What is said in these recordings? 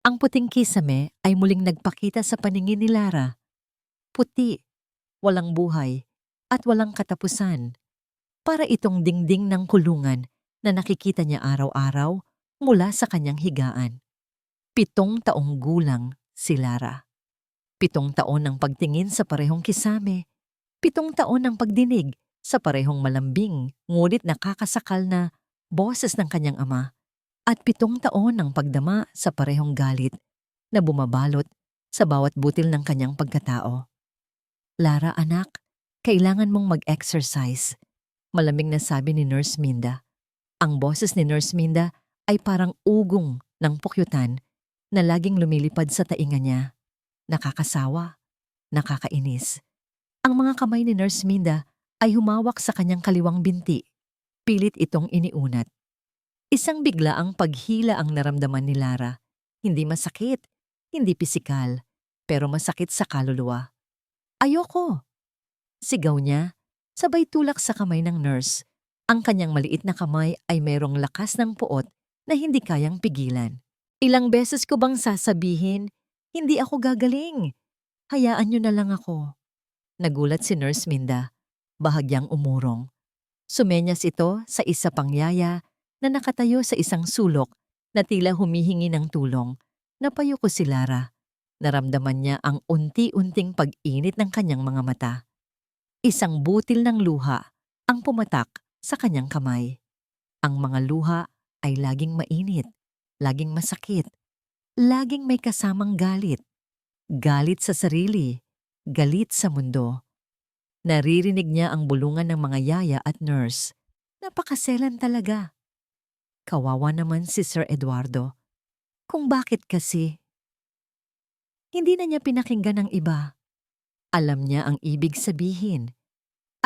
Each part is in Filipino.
Ang puting kisame ay muling nagpakita sa paningin ni Lara. Puti, walang buhay, at walang katapusan. Para itong dingding ng kulungan na nakikita niya araw-araw mula sa kanyang higaan. 7 taong gulang si Lara. 7 taon ng pagtingin sa parehong kisame. 7 taon ng pagdinig sa parehong malambing ngunit nakakasakal na boses ng kanyang ama. At 7 taon ng pagdama sa parehong galit na bumabalot sa bawat butil ng kanyang pagkatao. Lara, anak, kailangan mong mag-exercise. Malamig na sabi ni Nurse Minda. Ang boses ni Nurse Minda ay parang ugong ng pukyutan na laging lumilipad sa tainga niya. Nakakasawa, nakakainis. Ang mga kamay ni Nurse Minda ay humawak sa kanyang kaliwang binti. Pilit itong iniunat. Isang biglaang paghila ang naramdaman ni Lara. Hindi masakit, hindi pisikal, pero masakit sa kaluluwa. Ayoko! Sigaw niya, sabay tulak sa kamay ng nurse. Ang kanyang maliit na kamay ay mayroong lakas ng puot na hindi kayang pigilan. Ilang beses ko bang sasabihin, hindi ako gagaling. Hayaan niyo na lang ako. Nagulat si Nurse Minda, bahagyang umurong. Sumenyas ito sa isa pang yaya na nakatayo sa isang sulok na tila humihingi ng tulong. Napayuko si Lara. Naramdaman niya ang unti-unting pag-init ng kanyang mga mata. Isang butil ng luha ang pumatak sa kanyang kamay. Ang mga luha ay laging mainit, laging masakit, laging may kasamang galit. Galit sa sarili, galit sa mundo. Naririnig niya ang bulungan ng mga yaya at nurse. Napakaselan talaga. Kawawa naman si Sir Eduardo. Kung bakit kasi? Hindi na niya pinakinggan ng iba. Alam niya ang ibig sabihin.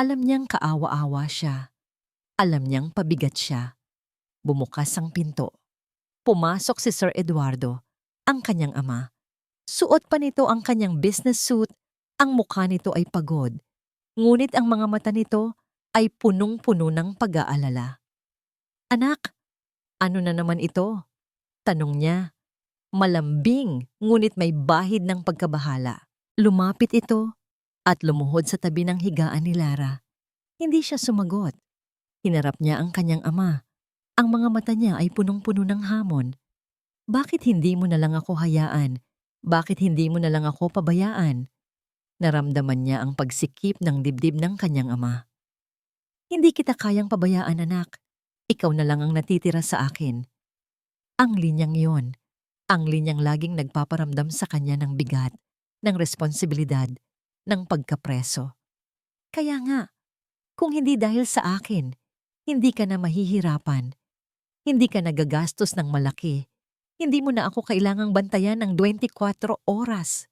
Alam niyang kaawa-awa siya. Alam niyang pabigat siya. Bumukas ang pinto. Pumasok si Sir Eduardo, ang kanyang ama. Suot pa nito ang kanyang business suit. Ang mukha nito ay pagod. Ngunit ang mga mata nito ay punong-puno ng pag-aalala. Anak, ano na naman ito? Tanong niya. Malambing, ngunit may bahid ng pagkabahala. Lumapit ito at lumuhod sa tabi ng higaan ni Lara. Hindi siya sumagot. Hinarap niya ang kanyang ama. Ang mga mata niya ay punong-puno ng hamon. Bakit hindi mo na lang ako hayaan? Bakit hindi mo na lang ako pabayaan? Naramdaman niya ang pagsikip ng dibdib ng kanyang ama. Hindi kita kayang pabayaan, anak. Ikaw na lang ang natitira sa akin. Ang linyang yon. Ang linyang laging nagpaparamdam sa kanya ng bigat, ng responsibilidad, ng pagkapreso. Kaya nga, kung hindi dahil sa akin, hindi ka na mahihirapan. Hindi ka nagagastos ng malaki. Hindi mo na ako kailangang bantayan ng 24 oras.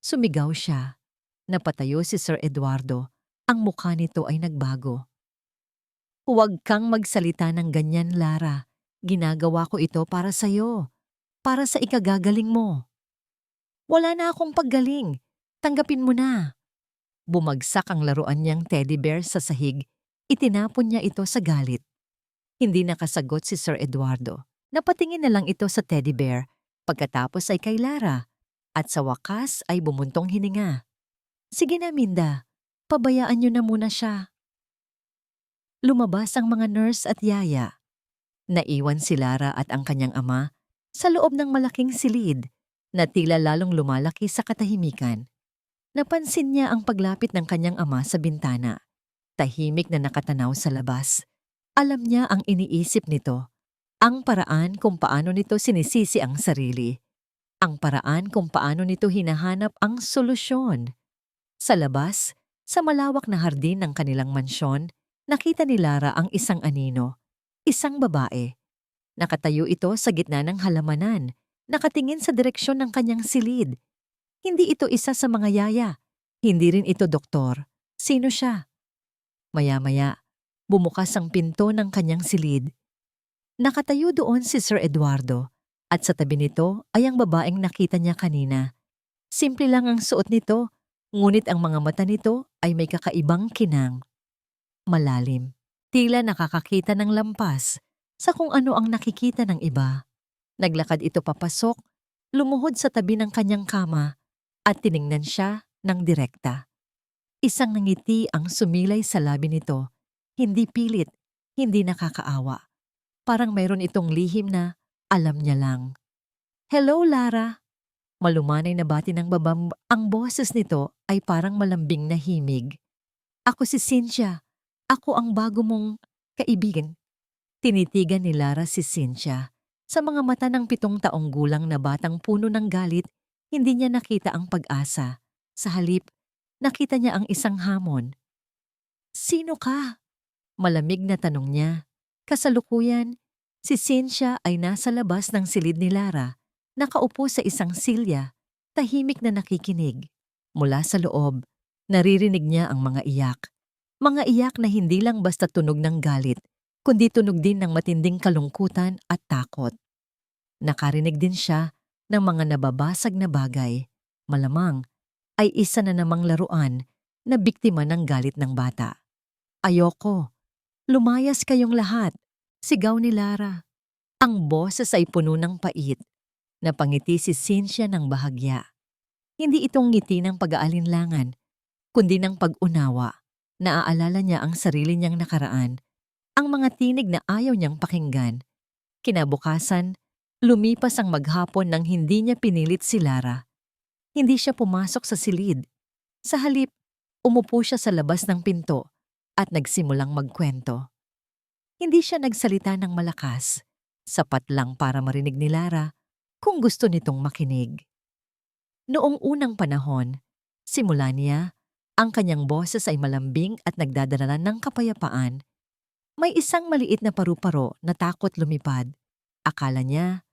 Sumigaw siya. Napatayo si Sir Eduardo. Ang mukha nito ay nagbago. Huwag kang magsalita ng ganyan, Lara. Ginagawa ko ito para sa'yo. Para sa ikagagaling mo. Wala na akong paggaling. Tanggapin mo na. Bumagsak ang laruan niyang teddy bear sa sahig. Itinapon niya ito sa galit. Hindi nakasagot si Sir Eduardo. Napatingin na lang ito sa teddy bear. Pagkatapos ay kay Lara. At sa wakas ay bumuntong hininga. Sige na, Minda. Pabayaan niyo na muna siya. Lumabas ang mga nurse at yaya. Naiwan si Lara at ang kanyang ama sa loob ng malaking silid na tila lalong lumalaki sa katahimikan. Napansin niya ang paglapit ng kanyang ama sa bintana. Tahimik na nakatanaw sa labas. Alam niya ang iniisip nito. Ang paraan kung paano nito sinisisi ang sarili. Ang paraan kung paano nito hinahanap ang solusyon. Sa labas, sa malawak na hardin ng kanilang mansyon, nakita ni Lara ang isang anino. Isang babae. Nakatayo ito sa gitna ng halamanan, nakatingin sa direksyon ng kanyang silid. Hindi ito isa sa mga yaya. Hindi rin ito doktor. Sino siya? Maya-maya, bumukas ang pinto ng kanyang silid. Nakatayo doon si Sir Eduardo at sa tabi nito ay ang babaeng nakita niya kanina. Simple lang ang suot nito, ngunit ang mga mata nito ay may kakaibang kinang. Malalim. Tila nakakakita ng lampas sa kung ano ang nakikita ng iba. Naglakad ito papasok, lumuhod sa tabi ng kanyang kama at tiningnan siya ng direkta. Isang ngiti ang sumilay sa labi nito, hindi pilit, hindi nakakaawa. Parang mayroon itong lihim na alam niya lang. "Hello, Lara." Malumanay na bati ng babam, ang boses nito ay parang malambing na himig. "Ako si Cynthia. Ako ang bago mong kaibigan." Tinitigan ni Lara si Cynthia. Sa mga mata ng 7 taong gulang na batang puno ng galit, hindi niya nakita ang pag-asa. Sa halip, nakita niya ang isang hamon. "Sino ka?" Malamig na tanong niya. Kasalukuyan, si Cynthia ay nasa labas ng silid ni Lara, nakaupo sa isang silya, tahimik na nakikinig. Mula sa loob, naririnig niya ang mga iyak. Mga iyak na hindi lang basta tunog ng galit, kundi tunog din ng matinding kalungkutan at takot. Nakarinig din siya ng mga nababasag na bagay. Malamang ay isa na namang laruan na biktima ng galit ng bata. "Ayoko. Lumayas kayong lahat," sigaw ni Lara. Ang boses ay puno ng pait. Napangiti si Cynthia ng bahagya. Hindi itong ngiti ng pag-aalinlangan, kundi ng pag-unawa. Naaalala niya ang sarili niyang nakaraan, ang mga tinig na ayaw niyang pakinggan. Kinabukasan, lumipas ang maghapon nang hindi niya pinilit si Lara. Hindi siya pumasok sa silid. Sa halip, umupo siya sa labas ng pinto at nagsimulang magkwento. Hindi siya nagsalita ng malakas, sapat lang para marinig ni Lara kung gusto nitong makinig. Noong unang panahon, simula niya, ang kanyang boses ay malambing at nagdadala ng kapayapaan. May isang maliit na paru-paro na takot lumipad. Akala niya,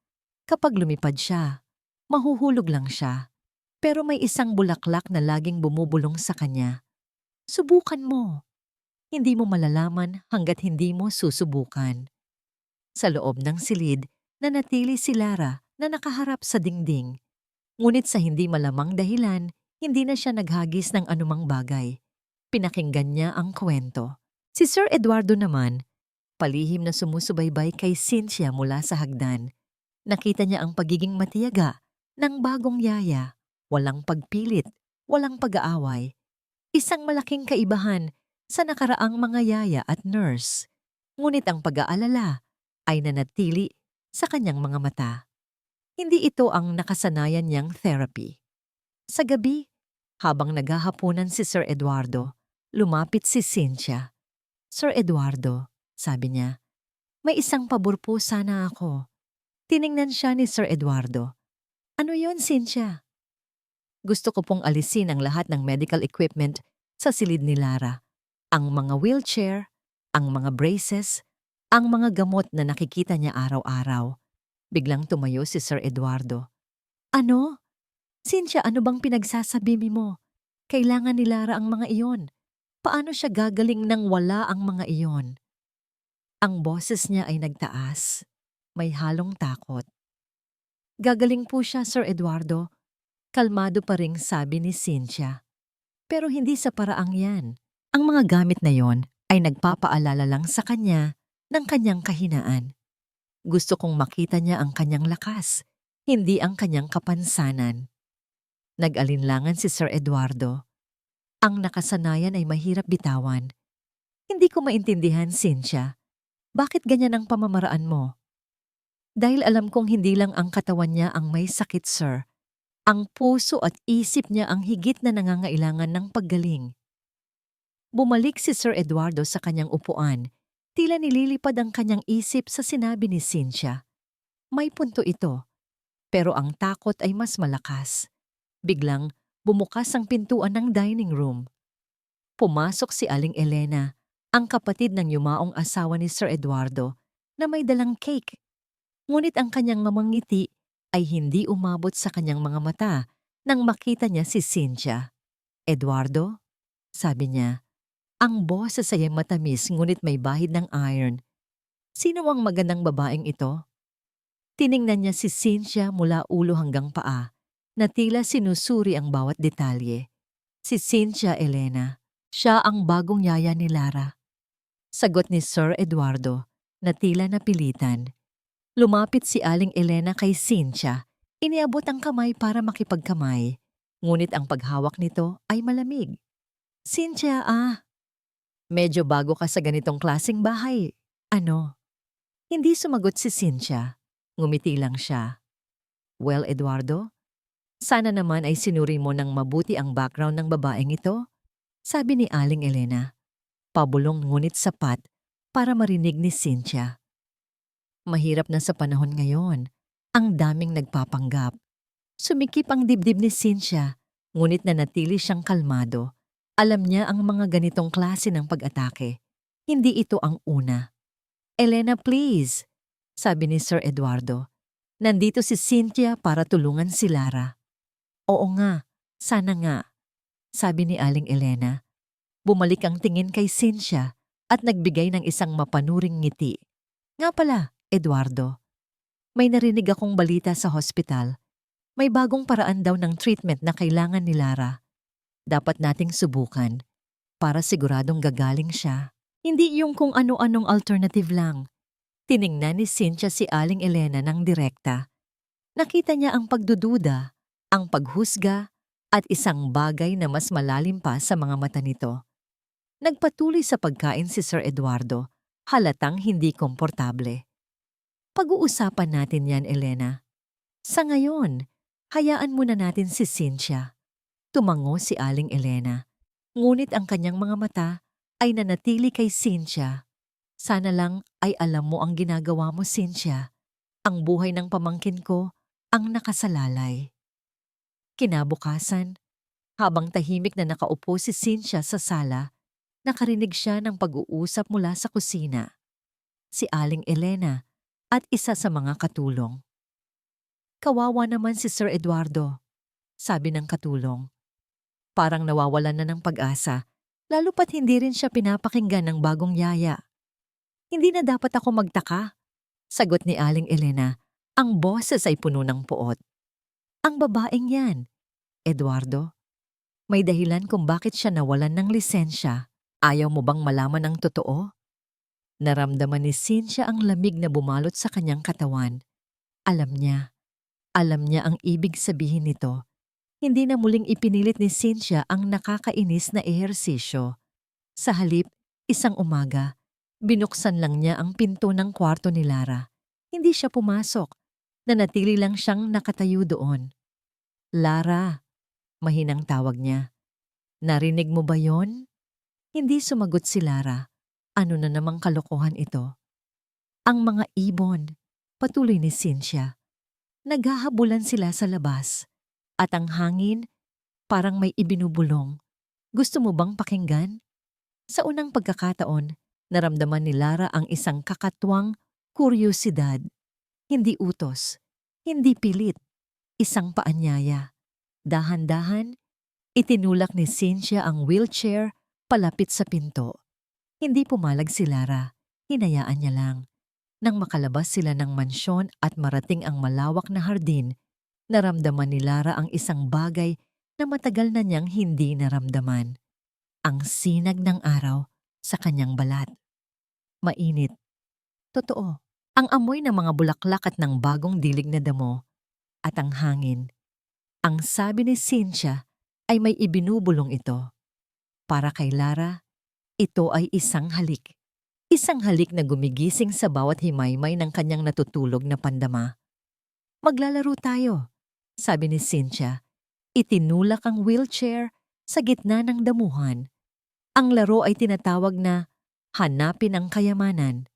kapag lumipad siya, mahuhulog lang siya. Pero may isang bulaklak na laging bumubulong sa kanya. "Subukan mo. Hindi mo malalaman hanggat hindi mo susubukan." Sa loob ng silid, nanatili si Lara na nakaharap sa dingding. Ngunit sa hindi malamang dahilan, hindi na siya naghagis ng anumang bagay. Pinakinggan niya ang kwento. Si Sir Eduardo naman, palihim na sumusubaybay kay Cynthia mula sa hagdan. Nakita niya ang pagiging matiyaga ng bagong yaya. Walang pagpilit, walang pag-aaway. Isang malaking kaibahan sa nakaraang mga yaya at nurse. Ngunit ang pag-aalala ay nanatili sa kanyang mga mata. Hindi ito ang nakasanayan niyang therapy. Sa gabi, habang naghahaponan si Sir Eduardo, lumapit si Cynthia. "Sir Eduardo," sabi niya, "may isang pabor po sana ako." Tiningnan siya ni Sir Eduardo. "Ano yon, Cynthia?" "Gusto ko pong alisin ang lahat ng medical equipment sa silid ni Lara. Ang mga wheelchair, ang mga braces, ang mga gamot na nakikita niya araw-araw." Biglang tumayo si Sir Eduardo. "Ano? Cynthia, ano bang pinagsasabi mo? Kailangan ni Lara ang mga iyon. Paano siya gagaling nang wala ang mga iyon?" Ang boses niya ay nagtaas. May halong takot. "Gagaling po siya, Sir Eduardo." Kalmado pa ring sabi ni Cynthia. "Pero hindi sa paraang yan. Ang mga gamit na yon ay nagpapaalala lang sa kanya ng kanyang kahinaan. Gusto kong makita niya ang kanyang lakas, hindi ang kanyang kapansanan." Nag-alinlangan si Sir Eduardo. Ang nakasanayan ay mahirap bitawan. "Hindi ko maintindihan, Cynthia. Bakit ganyan ang pamamaraan mo?" "Dahil alam kong hindi lang ang katawan niya ang may sakit, sir. Ang puso at isip niya ang higit na nangangailangan ng paggaling." Bumalik si Sir Eduardo sa kanyang upuan. Tila nililipad ang kanyang isip sa sinabi ni Cynthia. May punto ito, pero ang takot ay mas malakas. Biglang bumukas ang pintuan ng dining room. Pumasok si Aling Elena, ang kapatid ng yumaong asawa ni Sir Eduardo, na may dalang cake. Ngunit ang kanyang mamangiti ay hindi umabot sa kanyang mga mata nang makita niya si Cynthia. "Eduardo?" sabi niya. Ang boses ay matamis ngunit may bahid ng iron. "Sino ang magandang babaeng ito?" Tiningnan niya si Cynthia mula ulo hanggang paa, na tila sinusuri ang bawat detalye. Si Cynthia, Elena. Siya ang bagong yaya ni Lara. Sagot ni Sir Eduardo, na tila napilitan. Lumapit si Aling Elena kay Cynthia. Iniabot ang kamay para makipagkamay. Ngunit ang paghawak nito ay malamig. Cynthia, medyo bago ka sa ganitong klaseng bahay. Ano? Hindi sumagot si Cynthia. Ngumiti lang siya. Well, Eduardo, sana naman ay sinuri mo ng mabuti ang background ng babaeng ito, sabi ni Aling Elena. Pabulong ngunit sapat para marinig ni Cynthia. Mahirap na sa panahon ngayon. Ang daming nagpapanggap. Sumikip ang dibdib ni Cynthia, ngunit nanatili siyang kalmado. Alam niya ang mga ganitong klase ng pag-atake. Hindi ito ang una. Elena, please, sabi ni Sir Eduardo. Nandito si Cynthia para tulungan si Lara. Oo nga, sana nga, sabi ni Aling Elena. Bumalik ang tingin kay Cynthia at nagbigay ng isang mapanuring ngiti. Nga pala, Eduardo, may narinig akong balita sa hospital. May bagong paraan daw ng treatment na kailangan ni Lara. Dapat nating subukan para siguradong gagaling siya. Hindi yung kung ano-anong alternative lang. Tiningnan ni Cynthia si Aling Elena ng direkta. Nakita niya ang pagdududa, ang paghusga, at isang bagay na mas malalim pa sa mga mata nito. Nagpatuloy sa pagkain si Sir Eduardo, halatang hindi komportable. Pag-uusapan natin yan, Elena. Sa ngayon, hayaan muna natin si Cynthia. Tumango si Aling Elena, ngunit ang kanyang mga mata ay nanatili kay Cynthia. Sana lang ay alam mo ang ginagawa mo, Cynthia. Ang buhay ng pamangkin ko ang nakasalalay. Kinabukasan, habang tahimik na nakaupo si Cynthia sa sala, nakarinig siya ng pag-uusap mula sa kusina. Si Aling Elena at isa sa mga katulong. Kawawa naman si Sir Eduardo, sabi ng katulong. Parang nawawalan na ng pag-asa, lalo pat hindi rin siya pinapakinggan ng bagong yaya. Hindi na dapat ako magtaka, sagot ni Aling Elena. Ang boses ay puno ng puot. Ang babaeng yan, Eduardo. May dahilan kung bakit siya nawalan ng lisensya. Ayaw mo bang malaman ang totoo? Naramdaman ni Cynthia ang lamig na bumalot sa kanyang katawan. Alam niya ang ibig sabihin nito. Hindi na muling ipinilit ni Cynthia ang nakakainis na ehersisyo. Sa halip, isang umaga, binuksan lang niya ang pinto ng kwarto ni Lara. Hindi siya pumasok. Nanatili lang siyang nakatayo doon. Lara, mahinang tawag niya. Narinig mo ba yon? Hindi sumagot si Lara. Ano na namang kalokohan ito? Ang mga ibon, patuloy ni Cynthia. Naghahabulan sila sa labas. At ang hangin, parang may ibinubulong. Gusto mo bang pakinggan? Sa unang pagkakataon, naramdaman ni Lara ang isang kakatwang kuryosidad. Hindi utos, hindi pilit, isang paanyaya. Dahan-dahan, itinulak ni Cynthia ang wheelchair palapit sa pinto. Hindi pumalag si Lara, hinayaan niya lang. Nang makalabas sila ng mansyon at marating ang malawak na hardin, naramdaman ni Lara ang isang bagay na matagal na niyang hindi naramdaman. Ang sinag ng araw sa kanyang balat. Mainit. Totoo, ang amoy ng mga bulaklak at ng bagong dilig na damo at ang hangin. Ang sabi ni Cynthia ay may ibinubulong ito. Para kay Lara, ito ay isang halik. Isang halik na gumigising sa bawat himaymay ng kanyang natutulog na pandama. Maglalaro tayo, sabi ni Cynthia. Itinulak ang wheelchair sa gitna ng damuhan. Ang laro ay tinatawag na hanapin ang kayamanan.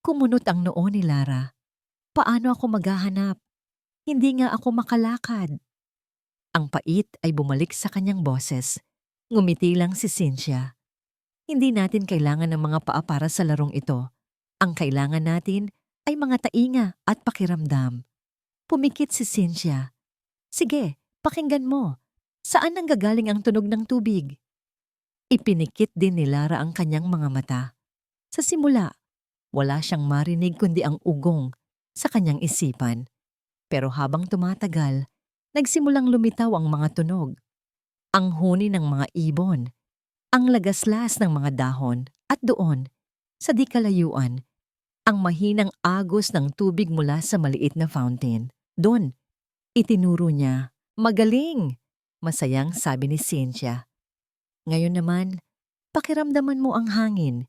Kumunot ang noo ni Lara. Paano ako maghahanap? Hindi nga ako makalakad. Ang pait ay bumalik sa kanyang boses. Ngumiti lang si Cynthia. Hindi natin kailangan ng mga paa para sa larong ito. Ang kailangan natin ay mga tainga at pakiramdam. Pumikit si Cynthia. Sige, pakinggan mo. Saan nanggagaling ang tunog ng tubig? Ipinikit din ni Lara ang kanyang mga mata. Sa simula, wala siyang marinig kundi ang ugong sa kanyang isipan. Pero habang tumatagal, nagsimulang lumitaw ang mga tunog. Ang huni ng mga ibon, ang lagaslas ng mga dahon at doon, sa di kalayuan, ang mahinang agos ng tubig mula sa maliit na fountain. Doon, itinuro niya. Magaling! Masayang sabi ni Cynthia. Ngayon naman, pakiramdaman mo ang hangin.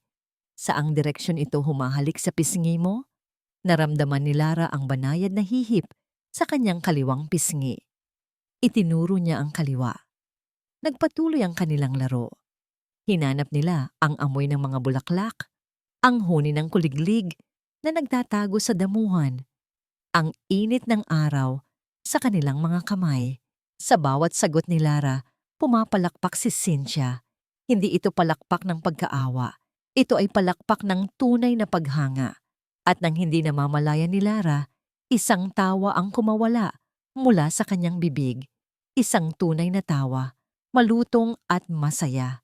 Saang direksyon ito humahalik sa pisngi mo? Naramdaman ni Lara ang banayad na hihip sa kanyang kaliwang pisngi. Itinuro niya ang kaliwa. Nagpatuloy ang kanilang laro. Hinanap nila ang amoy ng mga bulaklak, ang huni ng kuliglig na nagtatago sa damuhan, ang init ng araw sa kanilang mga kamay. Sa bawat sagot ni Lara, pumapalakpak si Cynthia. Hindi ito palakpak ng pagkaawa. Ito ay palakpak ng tunay na paghanga. At nang hindi namamalayan ni Lara, isang tawa ang kumawala mula sa kanyang bibig. Isang tunay na tawa, malutong at masaya.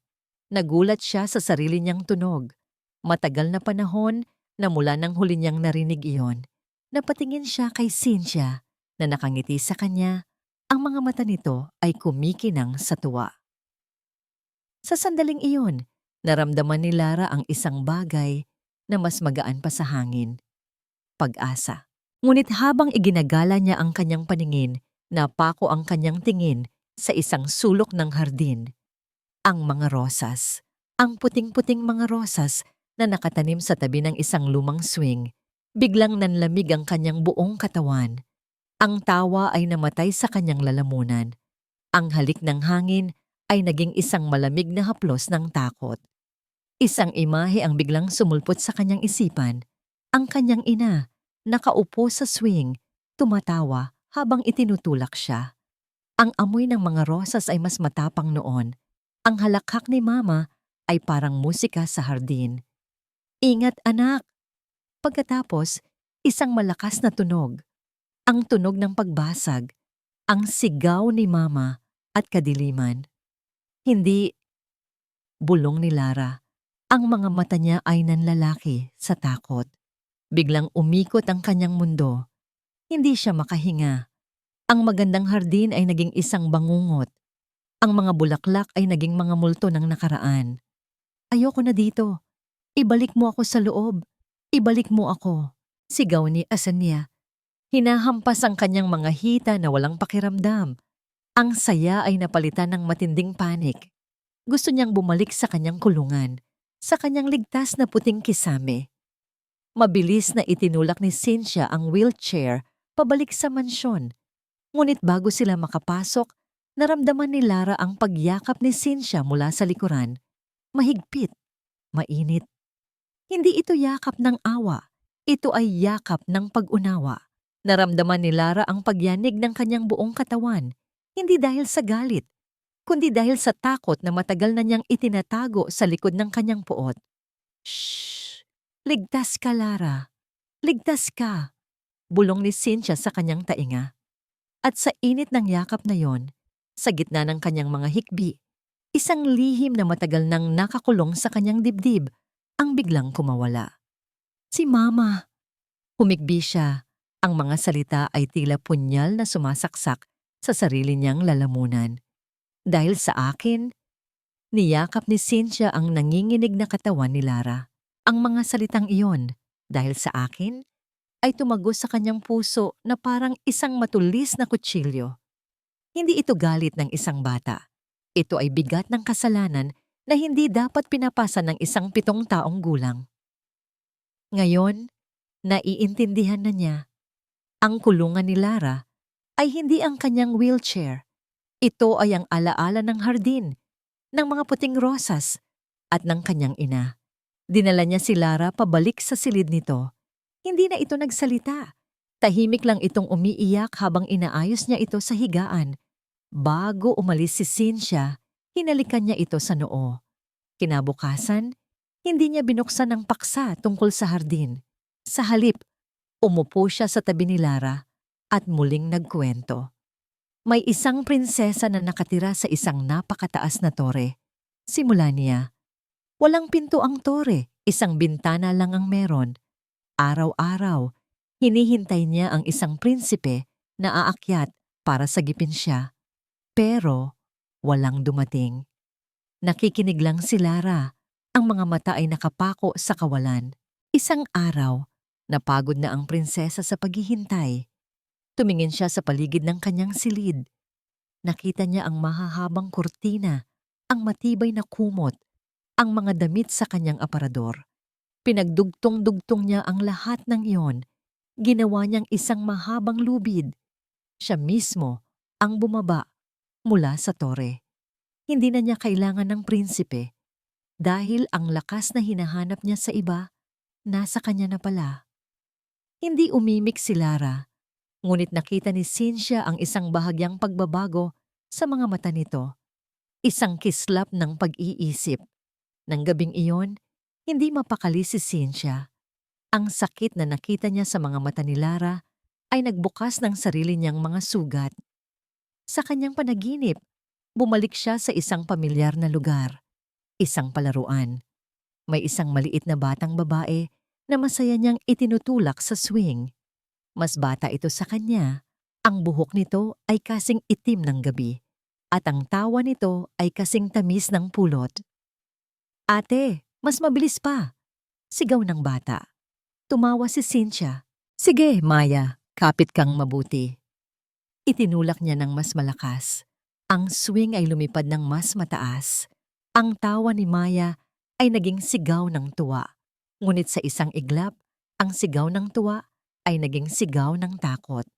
Nagulat siya sa sarili niyang tunog. Matagal na panahon na mula nang huli niyang narinig iyon, napatingin siya kay Cynthia na nakangiti sa kanya. Ang mga mata nito ay kumikinang sa tuwa. Sa sandaling iyon, naramdaman ni Lara ang isang bagay na mas magaan pa sa hangin. Pag-asa. Ngunit habang iginagala niya ang kanyang paningin, napako ang kanyang tingin sa isang sulok ng hardin. Ang mga rosas. Ang puting-puting mga rosas na nakatanim sa tabi ng isang lumang swing. Biglang nanlamig ang kanyang buong katawan. Ang tawa ay namatay sa kanyang lalamunan. Ang halik ng hangin ay naging isang malamig na haplos ng takot. Isang imahe ang biglang sumulpot sa kanyang isipan. Ang kanyang ina, nakaupo sa swing, tumatawa habang itinutulak siya. Ang amoy ng mga rosas ay mas matapang noon. Ang halakhak ni Mama ay parang musika sa hardin. Ingat anak! Pagkatapos, isang malakas na tunog. Ang tunog ng pagbasag, ang sigaw ni Mama at kadiliman. Hindi, bulong ni Lara. Ang mga mata niya ay nanlalaki sa takot. Biglang umikot ang kanyang mundo. Hindi siya makahinga. Ang magandang hardin ay naging isang bangungot. Ang mga bulaklak ay naging mga multo ng nakaraan. Ayoko na dito. Ibalik mo ako sa loob. Ibalik mo ako. Sigaw ni Asania. Hinahampas ang kanyang mga hita na walang pakiramdam. Ang saya ay napalitan ng matinding panik. Gusto niyang bumalik sa kanyang kulungan, sa kanyang ligtas na puting kisame. Mabilis na itinulak ni Cynthia ang wheelchair pabalik sa mansyon. Ngunit bago sila makapasok, naramdaman ni Lara ang pagyakap ni Cynthia mula sa likuran. Mahigpit, mainit. Hindi ito yakap ng awa. Ito ay yakap ng pag-unawa. Naramdaman ni Lara ang pagyanig ng kanyang buong katawan, hindi dahil sa galit, kundi dahil sa takot na matagal na niyang itinatago sa likod ng kanyang puot. Shh! Ligtas ka, Lara. Ligtas ka! Bulong ni Cynthia sa kanyang tainga. At sa init ng yakap na yon, sa gitna ng kanyang mga hikbi, isang lihim na matagal nang nakakulong sa kanyang dibdib ang biglang kumawala. Si Mama! Humigbi siya. Ang mga salita ay tila punyal na sumasaksak sa sarili niyang lalamunan. Dahil sa akin, niyakap ni Cynthia ang nanginginig na katawan ni Lara. Ang mga salitang iyon, dahil sa akin, ay tumagos sa kanyang puso na parang isang matulis na kutsilyo. Hindi ito galit ng isang bata. Ito ay bigat ng kasalanan na hindi dapat pinapasa ng isang 7 taong gulang. Ngayon, naiintindihan na niya. Ang kulungan ni Lara ay hindi ang kanyang wheelchair. Ito ay ang alaala ng hardin, ng mga puting rosas, at ng kanyang ina. Dinala niya si Lara pabalik sa silid nito. Hindi na ito nagsalita. Tahimik lang itong umiiyak habang inaayos niya ito sa higaan. Bago umalis si Cynthia, hinalikan niya ito sa noo. Kinabukasan, hindi niya binuksan ang paksa tungkol sa hardin. Sa halip, umupo siya sa tabi ni Lara at muling nagkwento. May isang prinsesa na nakatira sa isang napakataas na tore. Simula niya, walang pinto ang tore, isang bintana lang ang meron. Araw-araw, hinihintay niya ang isang prinsipe na aakyat para sagipin siya. Pero walang dumating. Nakikinig lang si Lara. Ang mga mata ay nakapako sa kawalan. Isang araw, Napagod na ang prinsesa sa paghihintay. Tumingin siya sa paligid ng kanyang silid. Nakita niya ang mahahabang kurtina, ang matibay na kumot, ang mga damit sa kanyang aparador. Pinagdugtong-dugtong niya ang lahat ng iyon. Ginawa niyang isang mahabang lubid. Siya mismo ang bumaba mula sa tore. Hindi na niya kailangan ng prinsipe dahil ang lakas na hinahanap niya sa iba, nasa kanya na pala. Hindi umimik si Lara, ngunit nakita ni Cynthia ang isang bahagyang pagbabago sa mga mata nito. Isang kislap ng pag-iisip. Nang gabing iyon, hindi mapakali si Cynthia. Ang sakit na nakita niya sa mga mata ni Lara ay nagbukas ng sarili niyang mga sugat. Sa kanyang panaginip, bumalik siya sa isang pamilyar na lugar, isang palaruan. May isang maliit na batang babae na masaya niyang itinutulak sa swing. Mas bata ito sa kanya, ang buhok nito ay kasing itim ng gabi, at ang tawa nito ay kasing tamis ng pulot. "Ate, mas mabilis pa!" sigaw ng bata. Tumawa si Cynthia. "Sige, Maya, kapit kang mabuti." Itinulak niya ng mas malakas. Ang swing ay lumipad ng mas mataas. Ang tawa ni Maya ay naging sigaw ng tuwa. Ngunit sa isang iglap, ang sigaw ng tuwa ay naging sigaw ng takot.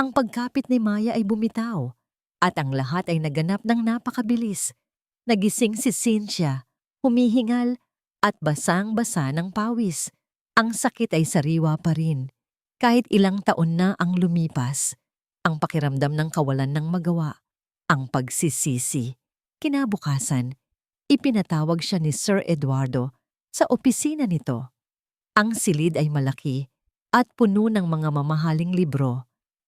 Ang pagkapit ni Maya ay bumitaw, at ang lahat ay naganap ng napakabilis. Nagising si Cynthia, humihingal at basang-basa ng pawis. Ang sakit ay sariwa pa rin. Kahit ilang taon na ang lumipas, ang pakiramdam ng kawalan ng magawa, ang pagsisisi. Kinabukasan, ipinatawag siya ni Sir Eduardo sa opisina nito. Ang silid ay malaki at puno ng mga mamahaling libro.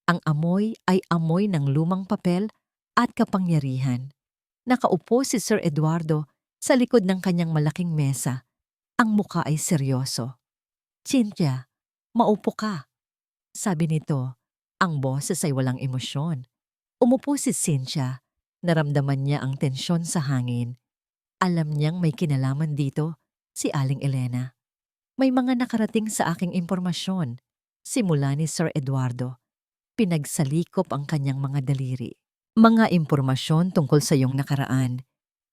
Ang amoy ay amoy ng lumang papel at kapangyarihan. Nakaupo si Sir Eduardo sa likod ng kanyang malaking mesa. Ang muka ay seryoso. "Cynthia, maupo ka," sabi nito. Ang boses ay walang emosyon. Umupo si Cynthia. Naramdaman niya ang tensyon sa hangin. Alam niyang may kinalaman dito si Aling Elena. "May mga nakarating sa aking impormasyon," simula ni Sir Eduardo. Pinagsalikop ang kanyang mga daliri. "Mga impormasyon tungkol sa iyong nakaraan."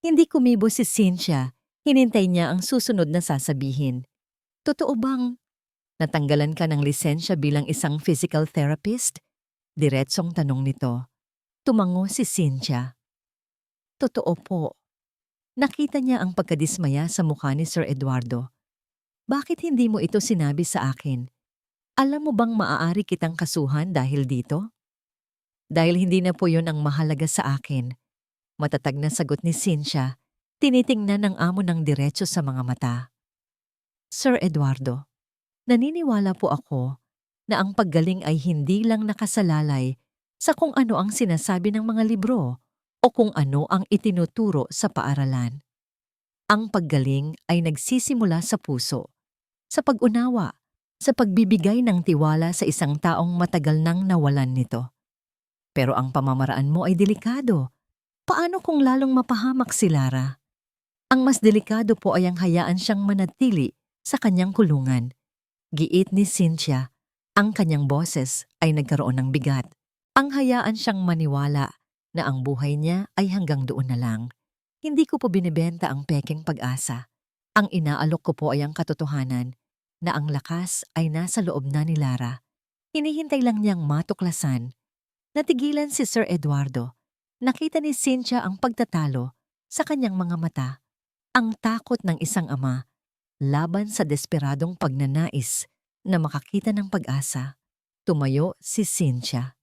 Hindi kumibo si Cynthia. Hinintay niya ang susunod na sasabihin. "Totoo bang natanggalan ka ng lisensya bilang isang physical therapist?" Diretsong tanong nito. Tumango si Cynthia. "Totoo po." Nakita niya ang pagkadismaya sa mukha ni Sir Eduardo. "Bakit hindi mo ito sinabi sa akin? Alam mo bang maaari kitang kasuhan dahil dito?" "Dahil hindi na po yun ang mahalaga sa akin." Matatag na sagot ni Cynthia. Tinitingnan ng amo ng diretso sa mga mata. "Sir Eduardo, naniniwala po ako na ang paggaling ay hindi lang nakasalalay sa kung ano ang sinasabi ng mga libro o kung ano ang itinuturo sa paaralan. Ang paggaling ay nagsisimula sa puso, sa pag-unawa, sa pagbibigay ng tiwala sa isang taong matagal nang nawalan nito. Pero ang pamamaraan mo ay delikado. Paano kung lalong mapahamak si Lara? Ang mas delikado po ay ang hayaan siyang manatili sa kanyang kulungan." Giit ni Cynthia. Ang kanyang boses ay nagkaroon ng bigat. Ang hayaan siyang maniwala na ang buhay niya ay hanggang doon na lang. "Hindi ko po binibenta ang pekeng pag-asa. Ang inaalok ko po ay ang katotohanan na ang lakas ay nasa loob na ni Lara. Hinihintay lang niyang matuklasan." Natigilan si Sir Eduardo. Nakita ni Cynthia ang pagtatalo sa kanyang mga mata. Ang takot ng isang ama laban sa desperadong pagnanais na makakita ng pag-asa. Tumayo si Cynthia.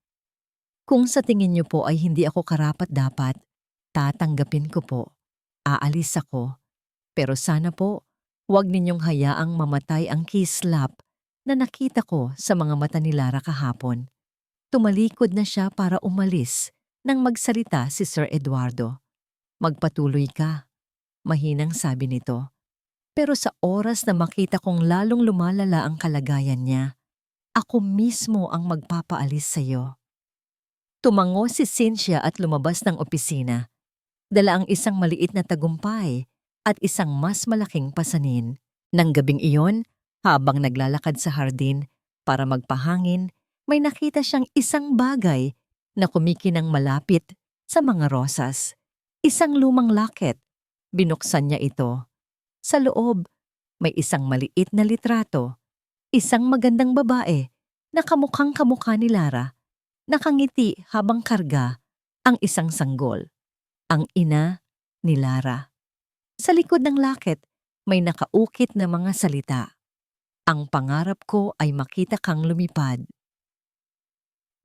"Kung sa tingin niyo po ay hindi ako karapat-dapat, tatanggapin ko po. Aalis ako. Pero sana po, huwag ninyong hayaang mamatay ang kislap na nakita ko sa mga mata ni Lara kahapon." Tumalikod na siya para umalis nang magsalita si Sir Eduardo. "Magpatuloy ka," mahinang sabi nito. "Pero sa oras na makita kong lalong lumalala ang kalagayan niya, ako mismo ang magpapaalis sa iyo." Tumango si Cynthia at lumabas ng opisina. Dala ang isang maliit na tagumpay at isang mas malaking pasanin. Nang gabing iyon, Habang naglalakad sa hardin para magpahangin, may nakita siyang isang bagay na kumikinang malapit sa mga rosas. Isang lumang locket. Binuksan niya ito. Sa loob, may isang maliit na litrato. Isang magandang babae na kamukhang kamukha ni Lara. Nakangiti habang karga ang isang sanggol. Ang ina ni Lara. Sa likod ng locket, may nakaukit na mga salita. Ang pangarap ko ay makita kang lumipad.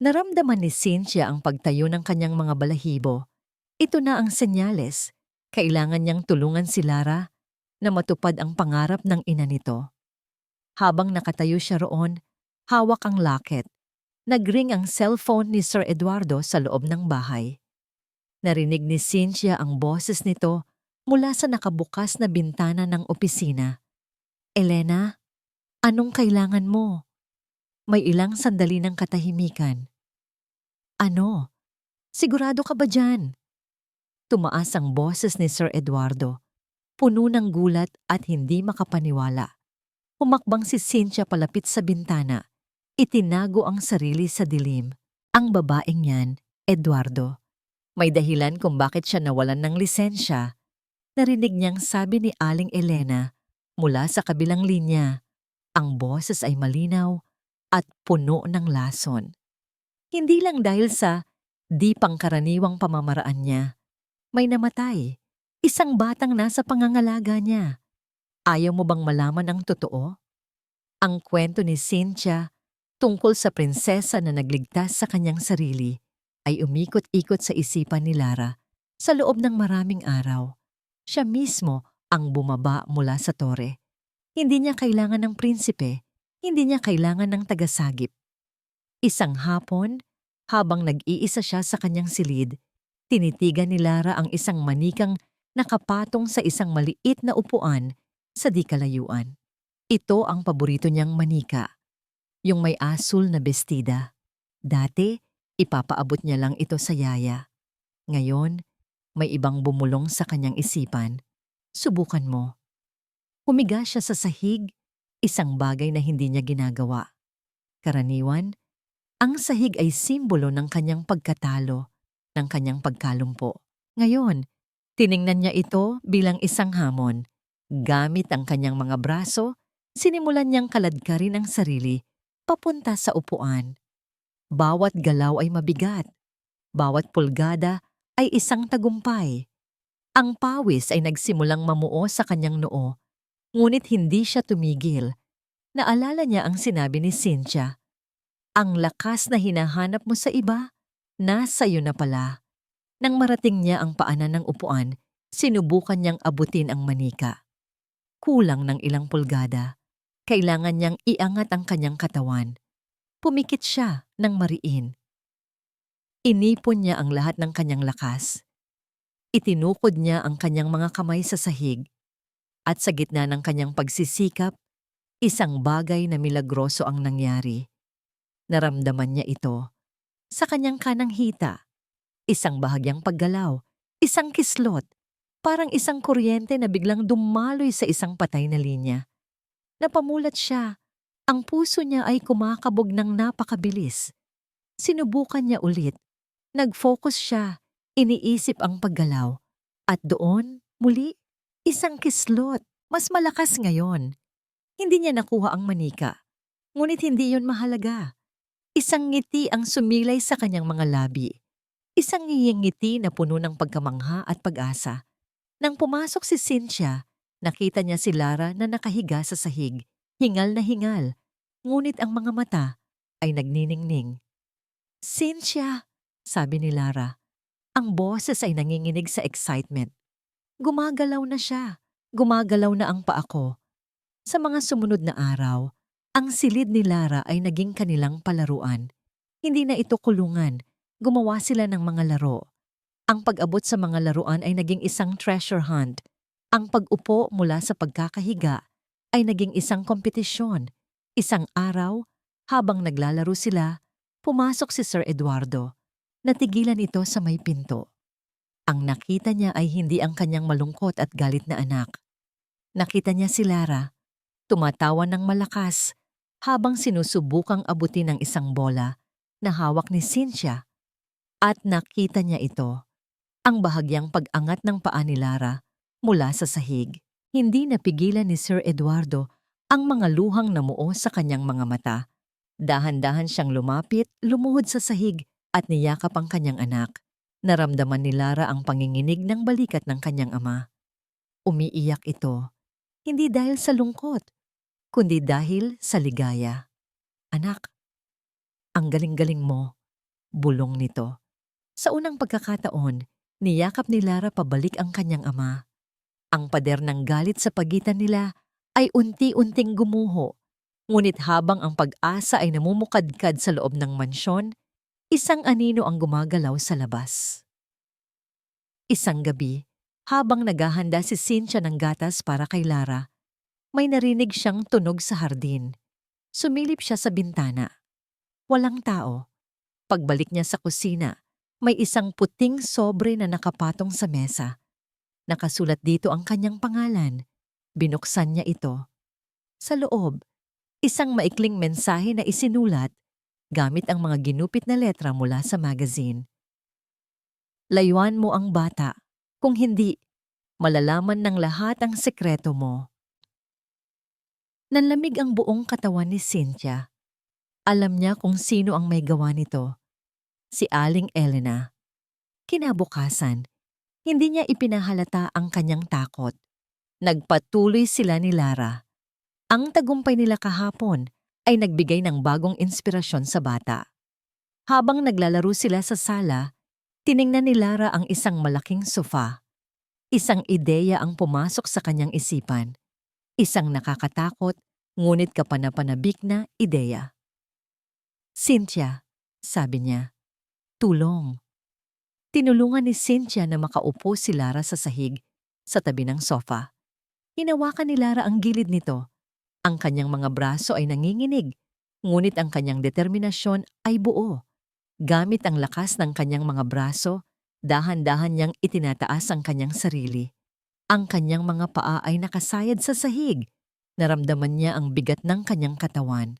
Naramdaman ni Cynthia ang pagtayo ng kanyang mga balahibo. Ito na ang senyales. Kailangan niyang tulungan si Lara na matupad ang pangarap ng ina nito. Habang nakatayo siya roon, hawak ang locket. Nagring ang cellphone ni Sir Eduardo sa loob ng bahay. Narinig ni Cynthia ang boses nito mula sa nakabukas na bintana ng opisina. Elena, anong kailangan mo? May ilang sandali ng katahimikan. Ano? Sigurado ka ba dyan? Tumaas ang boses ni Sir Eduardo, puno ng gulat at hindi makapaniwala. Humakbang si Cynthia palapit sa bintana. Itinago ang sarili sa dilim. Ang babaeng yan, Eduardo. May dahilan kung bakit siya nawalan ng lisensya. Narinig niyang sabi ni Aling Elena mula sa kabilang linya. Ang boses ay malinaw at puno ng lason. Hindi lang dahil sa di pangkaraniwang pamamaraan niya. May namatay. Isang batang nasa pangangalaga niya. Ayaw mo bang malaman ang totoo? Ang kwento ni Cynthia tungkol sa prinsesa na nagligtas sa kanyang sarili ay umikot-ikot sa isipan ni Lara sa loob ng maraming araw. Siya mismo ang bumaba mula sa tore. Hindi niya kailangan ng prinsipe, hindi niya kailangan ng tagasagip. Isang hapon, habang nag-iisa siya sa kanyang silid, tinitigan ni Lara ang isang manikang nakapatong sa isang maliit na upuan sa di kalayuan. Ito ang paborito niyang manika, yung may asul na bestida. Dati, ipapaabot niya lang ito sa yaya. Ngayon, may ibang bumulong sa kanyang isipan. Subukan mo. Humiga siya sa sahig, isang bagay na hindi niya ginagawa. Karaniwan, ang sahig ay simbolo ng kanyang pagkatalo, ng kanyang pagkalumpo. Ngayon, tiningnan niya ito bilang isang hamon. Gamit ang kanyang mga braso, sinimulan niyang kaladkarin ang sarili papunta sa upuan. Bawat galaw ay mabigat. Bawat pulgada ay isang tagumpay. Ang pawis ay nagsimulang mamuo sa kanyang noo, ngunit hindi siya tumigil. Naalala niya ang sinabi ni Cynthia. Ang lakas na hinahanap mo sa iba, nasa iyo na pala. Nang marating niya ang paanan ng upuan, sinubukan niyang abutin ang manika. Kulang ng ilang pulgada. Kailangan niyang iangat ang kanyang katawan. Pumikit siya ng mariin. Inipon niya ang lahat ng kanyang lakas. Itinukod niya ang kanyang mga kamay sa sahig. At sa gitna ng kanyang pagsisikap, isang bagay na milagroso ang nangyari. Naramdaman niya ito. Sa kanyang kanang hita, isang bahagyang paggalaw, isang kislot, parang isang kuryente na biglang dumaloy sa isang patay na linya. Napamulat siya. Ang puso niya ay kumakabog ng napakabilis. Sinubukan niya ulit. Nag-focus siya. Iniisip ang paggalaw. At doon, muli, isang kislot. Mas malakas ngayon. Hindi niya nakuha ang manika. Ngunit hindi yon mahalaga. Isang ngiti ang sumilay sa kanyang mga labi. Isang ngiti na puno ng pagkamangha at pag-asa. Nang pumasok si Cynthia, nakita niya si Lara na nakahiga sa sahig. Hingal na hingal. Ngunit ang mga mata ay nagniningning. Cynthia, sabi ni Lara. Ang boses ay nanginginig sa excitement. Gumagalaw na siya. Gumagalaw na ang paa ko. Sa mga sumunod na araw, ang silid ni Lara ay naging kanilang palaruan. Hindi na ito kulungan. Gumawa sila ng mga laro. Ang pag-abot sa mga laruan ay naging isang treasure hunt. Ang pag-upo mula sa pagkakahiga ay naging isang kompetisyon. Isang araw, habang naglalaro sila, pumasok si Sir Eduardo. Natigilan ito sa may pinto. Ang nakita niya ay hindi ang kanyang malungkot at galit na anak. Nakita niya si Lara. Tumatawa ng malakas habang sinusubukang abutin ng isang bola na hawak ni Cynthia at nakita niya ito, ang bahagyang pag-angat ng paa ni Lara mula sa sahig. Hindi napigilan ni Sir Eduardo ang mga luhang namuo sa kanyang mga mata. Dahan-dahan siyang lumapit, lumuhod sa sahig at niyakap ang kanyang anak. Naramdaman ni Lara ang panginginig ng balikat ng kanyang ama. Umiiyak ito, hindi dahil sa lungkot, kundi dahil sa ligaya. Anak, ang galing-galing mo, bulong nito. Sa unang pagkakataon, niyakap ni Lara pabalik ang kanyang ama. Ang pader ng galit sa pagitan nila ay unti-unting gumuho, ngunit habang ang pag-asa ay namumukadkad sa loob ng mansyon, isang anino ang gumagalaw sa labas. Isang gabi, habang naghahanda si Cynthia ng gatas para kay Lara, may narinig siyang tunog sa hardin. Sumilip siya sa bintana. Walang tao. Pagbalik niya sa kusina, may isang puting sobre na nakapatong sa mesa. Nakasulat dito ang kanyang pangalan. Binuksan niya ito. Sa loob, isang maikling mensahe na isinulat gamit ang mga ginupit na letra mula sa magazine. Layuan mo ang bata. Kung hindi, malalaman ng lahat ang sekreto mo. Nanlamig ang buong katawan ni Cynthia. Alam niya kung sino ang may gawa nito. Si Aling Elena. Kinabukasan, hindi niya ipinahalata ang kanyang takot. Nagpatuloy sila ni Lara. Ang tagumpay nila kahapon ay nagbigay ng bagong inspirasyon sa bata. Habang naglalaro sila sa sala, tiningnan ni Lara ang isang malaking sofa. Isang ideya ang pumasok sa kanyang isipan. Isang nakakatakot, ngunit kapanapanabik na ideya. Cynthia, sabi niya, tulong. Tinulungan ni Cynthia na makaupo si Lara sa sahig, sa tabi ng sofa. Hinawakan ni Lara ang gilid nito. Ang kanyang mga braso ay nanginginig, ngunit ang kanyang determinasyon ay buo. Gamit ang lakas ng kanyang mga braso, dahan-dahan niyang itinataas ang kanyang sarili. Ang kanyang mga paa ay nakasayad sa sahig. Naramdaman niya ang bigat ng kanyang katawan.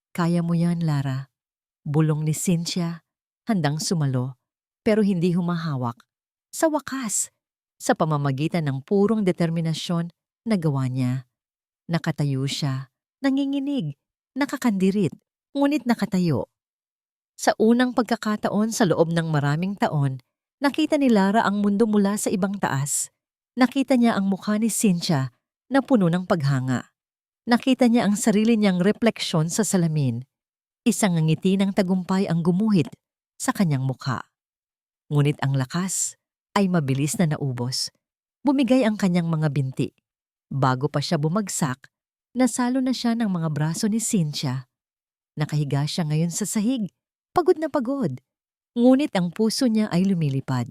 Kaya mo yan, Lara. Bulong ni Cynthia, handang sumalo, pero hindi humahawak. Sa wakas, sa pamamagitan ng purong determinasyon, nagawa niya. Nakatayo siya, nanginginig, nakakandirit, ngunit nakatayo. Sa unang pagkakataon sa loob ng maraming taon, nakita ni Lara ang mundo mula sa ibang taas. Nakita niya ang mukha ni Cynthia na puno ng paghanga. Nakita niya ang sarili niyang refleksyon sa salamin. Isang ngiti ng tagumpay ang gumuhit sa kanyang mukha. Ngunit ang lakas ay mabilis na naubos. Bumigay ang kanyang mga binti. Bago pa siya bumagsak, nasalo na siya ng mga braso ni Cynthia. Nakahiga siya ngayon sa sahig, pagod na pagod. Ngunit ang puso niya ay lumilipad.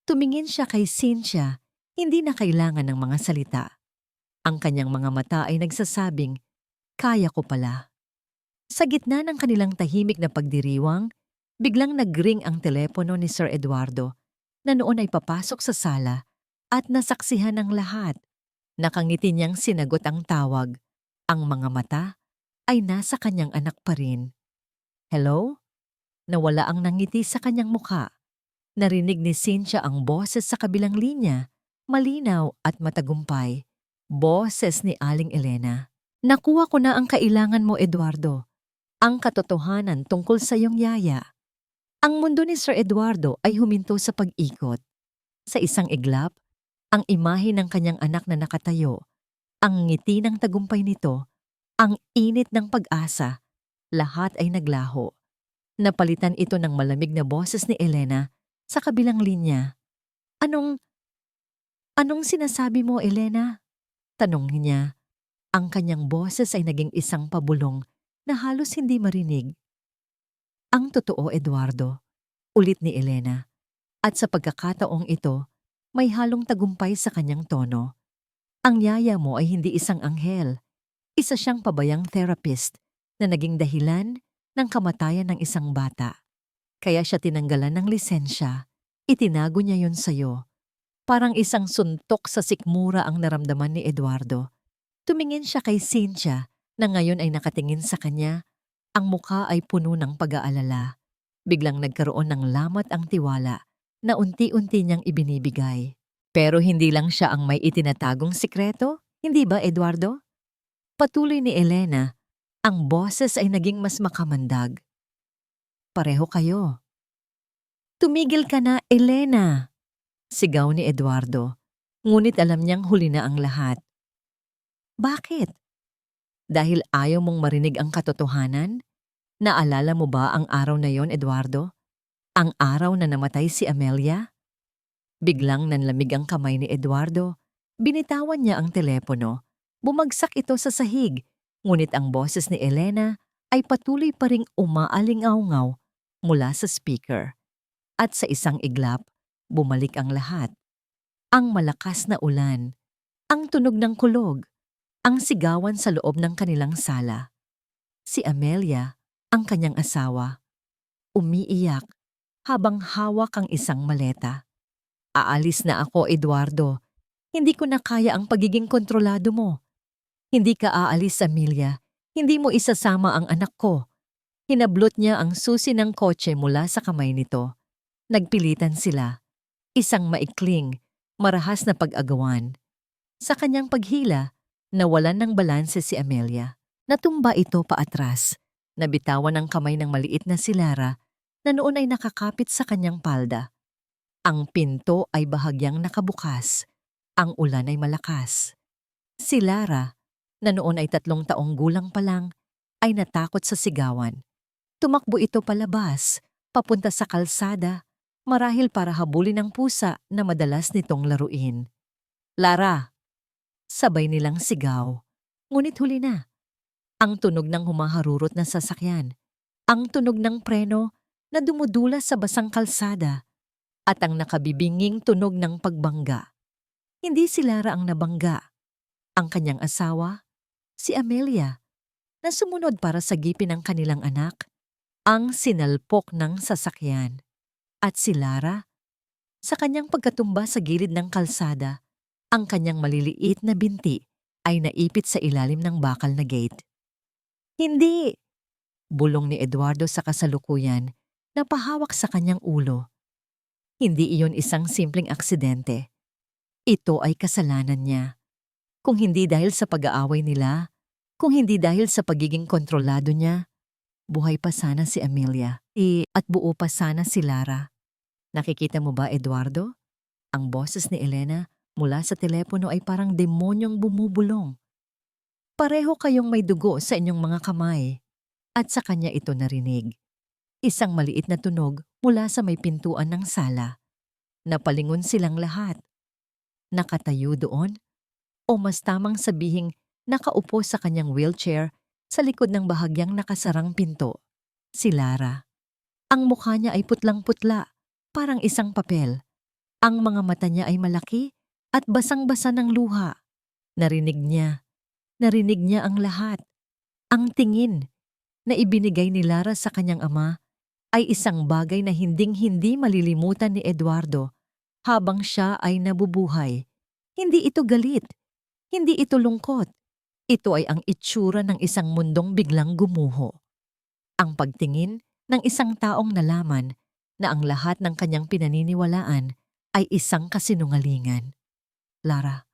Tumingin siya kay Cynthia, hindi na kailangan ng mga salita. Ang kanyang mga mata ay nagsasabing, kaya ko pala. Sa gitna ng kanilang tahimik na pagdiriwang, biglang nag-ring ang telepono ni Sir Eduardo na noon ay papasok sa sala at nasaksihan ng lahat. Nakangiti niyang sinagot ang tawag. Ang mga mata ay nasa kanyang anak pa rin. Hello? Nawala ang nangiti sa kanyang mukha. Narinig ni Cynthia ang boses sa kabilang linya, malinaw at matagumpay. Boses ni Aling Elena. Nakuha ko na ang kailangan mo, Eduardo. Ang katotohanan tungkol sa iyong yaya. Ang mundo ni Sir Eduardo ay huminto sa pag-ikot. Sa isang iglap, ang imahe ng kanyang anak na nakatayo, ang ngiti ng tagumpay nito, ang init ng pag-asa, lahat ay naglaho. Napalitan ito ng malamig na boses ni Elena sa kabilang linya. Anong sinasabi mo, Elena? Tanong niya. Ang kanyang boses ay naging isang pabulong na halos hindi marinig. Ang totoo, Eduardo, ulit ni Elena. At sa pagkakataong ito, may halong tagumpay sa kanyang tono. Ang yaya mo ay hindi isang anghel. Isa siyang pabayang therapist na naging dahilan ng kamatayan ng isang bata. Kaya siya tinanggalan ng lisensya. Itinago niya yon sa'yo. Parang isang suntok sa sikmura ang naramdaman ni Eduardo. Tumingin siya kay Cynthia na ngayon ay nakatingin sa kanya. Ang mukha ay puno ng pag-aalala. Biglang nagkaroon ng lamat ang tiwala na unti-unti niyang ibinibigay. Pero hindi lang siya ang may itinatagong sikreto, hindi ba, Eduardo? Patuloy ni Elena, ang boses ay naging mas makamandag. Pareho kayo. Tumigil ka na, Elena! Sigaw ni Eduardo, ngunit alam niyang huli na ang lahat. Bakit? Dahil ayaw mong marinig ang katotohanan? Naalala mo ba ang araw na yon, Eduardo? Ang araw na namatay si Amelia? Biglang nanlamig ang kamay ni Eduardo. Binitawan niya ang telepono. Bumagsak ito sa sahig, ngunit ang boses ni Elena ay patuloy pa ring umaalingaw-ngaw mula sa speaker. At sa isang iglap, bumalik ang lahat. Ang malakas na ulan, ang tunog ng kulog, ang sigawan sa loob ng kanilang sala. Si Amelia, ang kanyang asawa, umiiyak habang hawak ang isang maleta. Aalis na ako, Eduardo. Hindi ko na kaya ang pagiging kontrolado mo. Hindi ka aalis, Amelia. Hindi mo isasama ang anak ko. Hinablot niya ang susi ng kotse mula sa kamay nito. Nagpilitan sila. Isang maikling, marahas na pag-agawan. Sa kanyang paghila, nawalan ng balanse si Amelia. Natumba ito paatras. Nabitawan ang kamay ng maliit na si Lara na noon ay nakakapit sa kanyang palda. Ang pinto ay bahagyang nakabukas. Ang ulan ay malakas. Si Lara, na noon ay 3 taong gulang pa lang, ay natakot sa sigawan. Tumakbo ito palabas, papunta sa kalsada, marahil para habulin ang pusa na madalas nitong laruin. Lara! Sabay nilang sigaw. Ngunit huli na. Ang tunog ng humaharurot na sasakyan. Ang tunog ng preno na dumudula sa basang kalsada. At ang nakabibinging tunog ng pagbangga. Hindi si Lara ang nabangga. Ang kanyang asawa, si Amelia, na sumunod para sagipin ang kanilang anak, ang sinalpok ng sasakyan. At si Lara, sa kanyang pagkatumba sa gilid ng kalsada, ang kanyang maliliit na binti ay naipit sa ilalim ng bakal na gate. Hindi! Bulong ni Eduardo sa kasalukuyan na pahawak sa kanyang ulo. Hindi iyon isang simpleng aksidente. Ito ay kasalanan niya. Kung hindi dahil sa pag-aaway nila, kung hindi dahil sa pagiging kontrolado niya, buhay pa sana si Amelia at buo pa sana si Lara. Nakikita mo ba, Eduardo? Ang boses ni Elena mula sa telepono ay parang demonyong bumubulong. Pareho kayong may dugo sa inyong mga kamay. At sa kanya ito narinig. Isang maliit na tunog mula sa may pintuan ng sala. Napalingon silang lahat. Nakatayo doon, o mas tamang sabihing nakaupo sa kanyang wheelchair sa likod ng bahagyang nakasarang pinto, si Lara. Ang mukha niya ay putlang-putla, parang isang papel. Ang mga mata niya ay malaki at basang-basa ng luha. Narinig niya ang lahat. Ang tingin na ibinigay ni Lara sa kanyang ama ay isang bagay na hinding-hindi malilimutan ni Eduardo habang siya ay nabubuhay. Hindi ito galit. Hindi ito lungkot. Ito ay ang itsura ng isang mundong biglang gumuho. Ang pagtingin ng isang taong nalaman na ang lahat ng kanyang pinaniniwalaan ay isang kasinungalingan. Lara,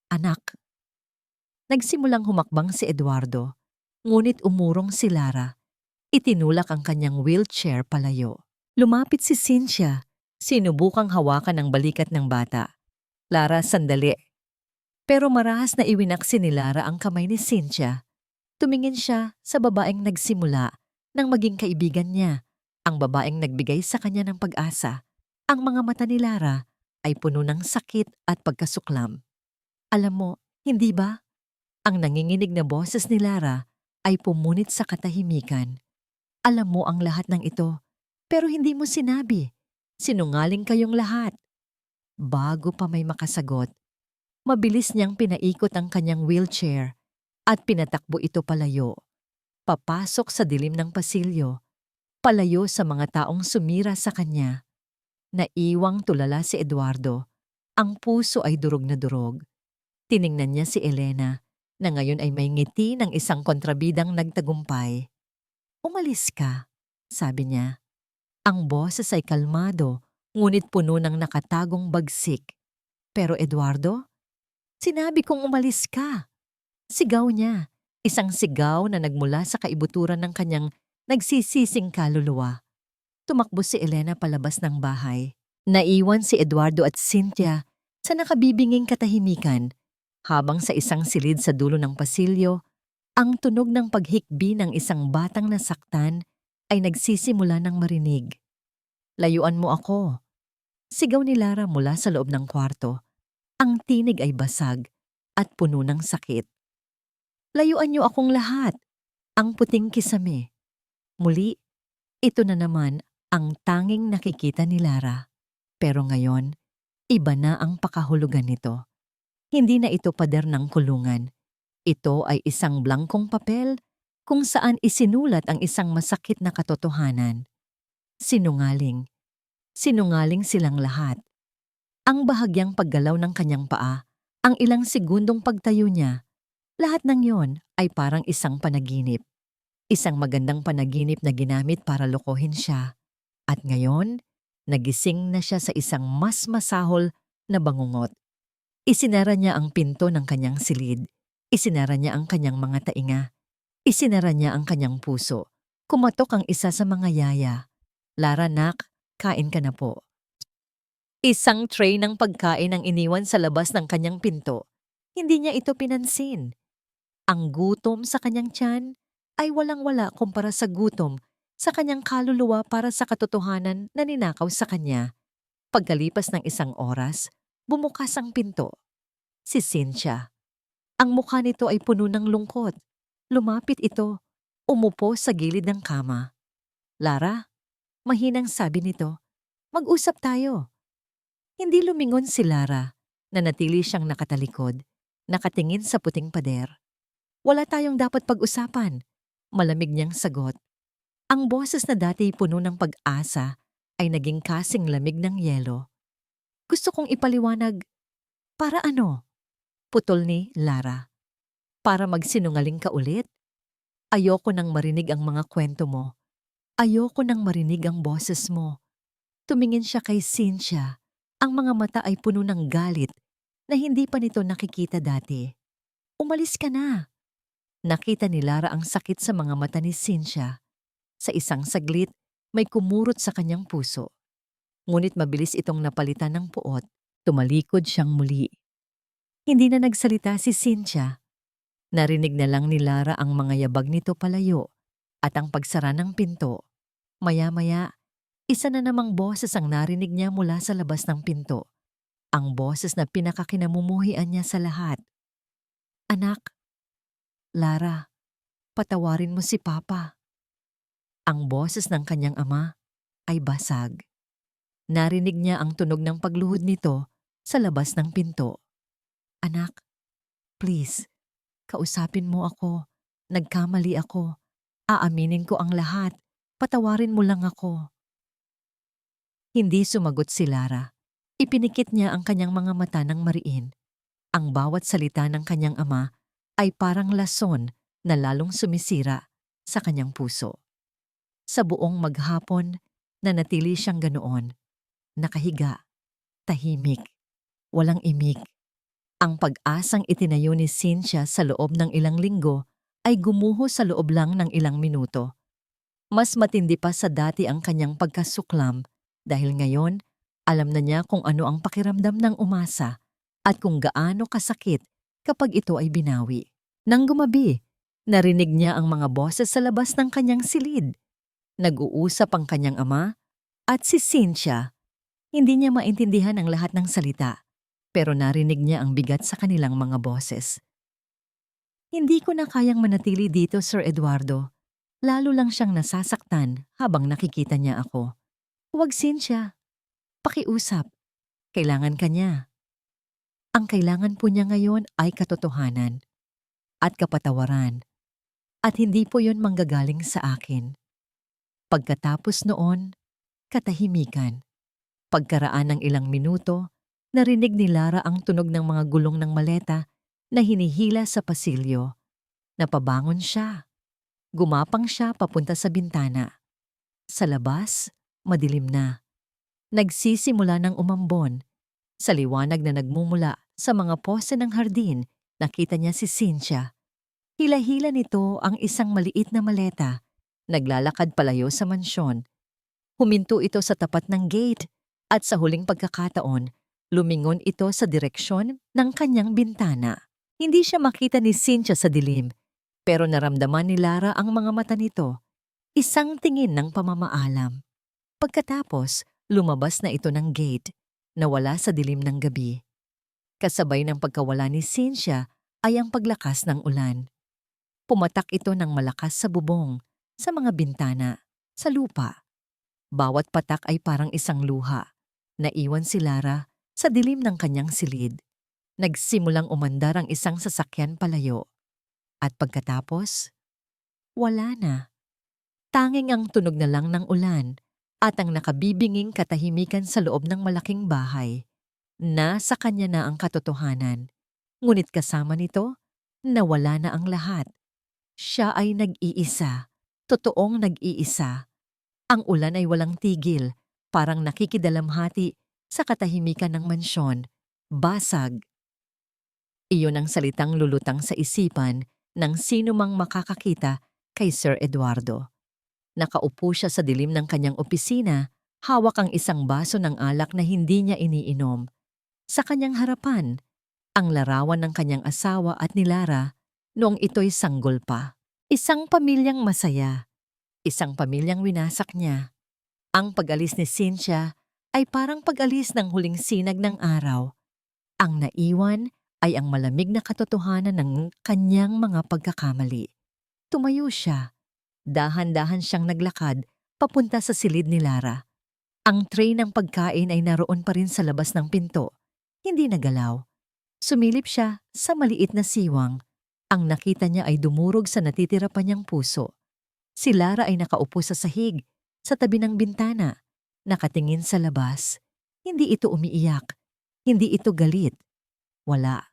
anak. Nagsimulang humakbang si Eduardo, ngunit umurong si Lara. Itinulak ang kanyang wheelchair palayo. Lumapit si Cynthia, sinubukang hawakan ang balikat ng bata. Lara, sandali. Pero marahas na iwinaksi ni Lara ang kamay ni Cynthia. Tumingin siya sa babaeng nagsimula nang maging kaibigan niya, ang babaeng nagbigay sa kanya ng pag-asa. Ang mga mata ni Lara ay puno ng sakit at pagkasuklam. Alam mo, hindi ba? Ang nanginginig na boses ni Lara ay pumunit sa katahimikan. Alam mo ang lahat ng ito, pero hindi mo sinabi. Sinungaling kayong lahat. Bago pa may makasagot, mabilis niyang pinaikot ang kanyang wheelchair at pinatakbo ito palayo. Papasok sa dilim ng pasilyo, palayo sa mga taong sumira sa kanya. Naiwang tulala si Eduardo. Ang puso ay durog na durog. Tiningnan niya si Elena na ngayon ay may ngiti ng isang kontrabidang nagtagumpay. "Umalis ka," sabi niya. Ang boses ay kalmado, ngunit puno ng nakatagong bagsik. "Pero Eduardo, sinabi kong umalis ka." Sigaw niya, isang sigaw na nagmula sa kaibuturan ng kanyang nagsisising kaluluwa. Tumakbo si Elena palabas ng bahay. Naiwan si Eduardo at Cynthia sa nakabibinging katahimikan, habang sa isang silid sa dulo ng pasilyo, ang tunog ng paghikbi ng isang batang nasaktan ay nagsisimula ng marinig. "Layuan mo ako," sigaw ni Lara mula sa loob ng kwarto. Ang tinig ay basag at puno ng sakit. "Layuan niyo akong lahat," ang puting kisame. Muli, ito na naman ang tanging nakikita ni Lara. Pero ngayon, iba na ang pakahulugan nito. Hindi na ito pader ng kulungan. Ito ay isang blankong papel kung saan isinulat ang isang masakit na katotohanan. Sinungaling. Sinungaling silang lahat. Ang bahagyang paggalaw ng kanyang paa, ang ilang segundong pagtayo niya, lahat ng yon ay parang isang panaginip. Isang magandang panaginip na ginamit para lokohin siya. At ngayon, nagising na siya sa isang mas masahol na bangungot. Isinara niya ang pinto ng kanyang silid. Isinara niya ang kanyang mga tainga. Isinara niya ang kanyang puso. Kumatok ang isa sa mga yaya. "Lara, nak, kain ka na po." Isang tray ng pagkain ang iniwan sa labas ng kanyang pinto. Hindi niya ito pinansin. Ang gutom sa kanyang tiyan ay walang-wala kumpara sa gutom sa kanyang kaluluwa para sa katotohanan na ninakaw sa kanya. Pagkalipas ng isang oras, bumukas ang pinto. Si Cynthia. Ang mukha nito ay puno ng lungkot. Lumapit ito. Umupo sa gilid ng kama. "Lara," mahinang sabi nito, "mag-usap tayo." Hindi lumingon si Lara. Nanatili siyang nakatalikod, nakatingin sa puting pader. "Wala tayong dapat pag-usapan," malamig niyang sagot. Ang boses na dati puno ng pag-asa ay naging kasing lamig ng yelo. "Gusto kong ipaliwanag." "Para ano?" putol ni Lara. "Para magsinungaling ka ulit? Ayoko nang marinig ang mga kwento mo. Ayoko nang marinig ang boses mo." Tumingin siya kay Cynthia. Ang mga mata ay puno ng galit na hindi pa nito nakikita dati. "Umalis ka na." Nakita ni Lara ang sakit sa mga mata ni Cynthia. Sa isang saglit, may kumurot sa kanyang puso. Ngunit mabilis itong napalitan ng puot. Tumalikod siyang muli. Hindi na nagsalita si Cynthia. Narinig na lang ni Lara ang mga yabag nito palayo at ang pagsara ng pinto. Maya-maya, isa na namang boses ang narinig niya mula sa labas ng pinto. Ang boses na pinakakinamumuhian niya sa lahat. "Anak, Lara, patawarin mo si Papa." Ang boses ng kanyang ama ay basag. Narinig niya ang tunog ng pagluhod nito sa labas ng pinto. "Anak, please, kausapin mo ako. Nagkamali ako. Aaminin ko ang lahat. Patawarin mo lang ako." Hindi sumagot si Lara. Ipinikit niya ang kanyang mga mata ng mariin. Ang bawat salita ng kanyang ama ay parang lason na lalong sumisira sa kanyang puso. Sa buong maghapon, nanatili siyang ganoon. Nakahiga, tahimik, walang imik. Ang pag-asang itinayo ni Cynthia sa loob ng ilang linggo ay gumuho sa loob lang ng ilang minuto. Mas matindi pa sa dati ang kanyang pagkasuklam dahil ngayon alam na niya kung ano ang pakiramdam ng umasa at kung gaano kasakit kapag ito ay binawi. Nang gumabi, narinig niya ang mga boses sa labas ng kanyang silid. Nag-uusap ang kanyang ama at si Cynthia. Hindi niya maintindihan ang lahat ng salita, pero narinig niya ang bigat sa kanilang mga boses. "Hindi ko na kayang manatili dito, Sir Eduardo." Lalo lang siyang nasasaktan habang nakikita niya ako. "Huwag, Cynthia. Pakiusap. Kailangan ka niya." Ang kailangan po niya ngayon ay katotohanan at kapatawaran. At hindi po yon manggagaling sa akin. Pagkatapos noon, katahimikan. Pagkaraan ng ilang minuto, narinig ni Lara ang tunog ng mga gulong ng maleta na hinihila sa pasilyo. Napabangon siya. Gumapang siya papunta sa bintana. Sa labas, madilim na. Nagsisimula ng umambon. Sa liwanag na nagmumula sa mga poste ng hardin, nakita niya si Cynthia. Hila-hila nito ang isang maliit na maleta. Naglalakad palayo sa mansyon. Huminto ito sa tapat ng gate at sa huling pagkakataon, lumingon ito sa direksyon ng kanyang bintana. Hindi siya makita ni Cynthia sa dilim, pero naramdaman ni Lara ang mga mata nito. Isang tingin ng pamamaalam. Pagkatapos, lumabas na ito ng gate, nawala sa dilim ng gabi. Kasabay ng pagkawala ni Cynthia ay ang paglakas ng ulan. Pumatak ito ng malakas sa bubong, sa mga bintana, sa lupa. Bawat patak ay parang isang luha. Naiwan si Lara sa dilim ng kanyang silid. Nagsimulang umandar ang isang sasakyan palayo. At pagkatapos, wala na. Tanging ang tunog na lang ng ulan at ang nakabibinging katahimikan sa loob ng malaking bahay. Nasa kanya na ang katotohanan. Ngunit kasama nito, nawala na ang lahat. Siya ay nag-iisa, totoong nag-iisa. Ang ulan ay walang tigil, parang nakikidalamhati sa katahimikan ng mansyon. Basag. Iyon ang salitang lulutang sa isipan ng sino mang makakakita kay Sir Eduardo. Nakaupo siya sa dilim ng kanyang opisina, hawak ang isang baso ng alak na hindi niya iniinom. Sa kanyang harapan, ang larawan ng kanyang asawa at ni Lara noong ito'y sanggol pa. Isang pamilyang masaya, isang pamilyang winasak niya. Ang pag-alis ni Cynthia ay parang pag-alis ng huling sinag ng araw. Ang naiwan ay ang malamig na katotohanan ng kanyang mga pagkakamali. Tumayo siya. Dahan-dahan siyang naglakad papunta sa silid ni Lara. Ang tray ng pagkain ay naroon pa rin sa labas ng pinto. Hindi nagalaw. Sumilip siya sa maliit na siwang. Ang nakita niya ay dumurog sa natitira pa niyang puso. Si Lara ay nakaupo sa sahig, sa tabi ng bintana, nakatingin sa labas. Hindi ito umiiyak. Hindi ito galit. Wala.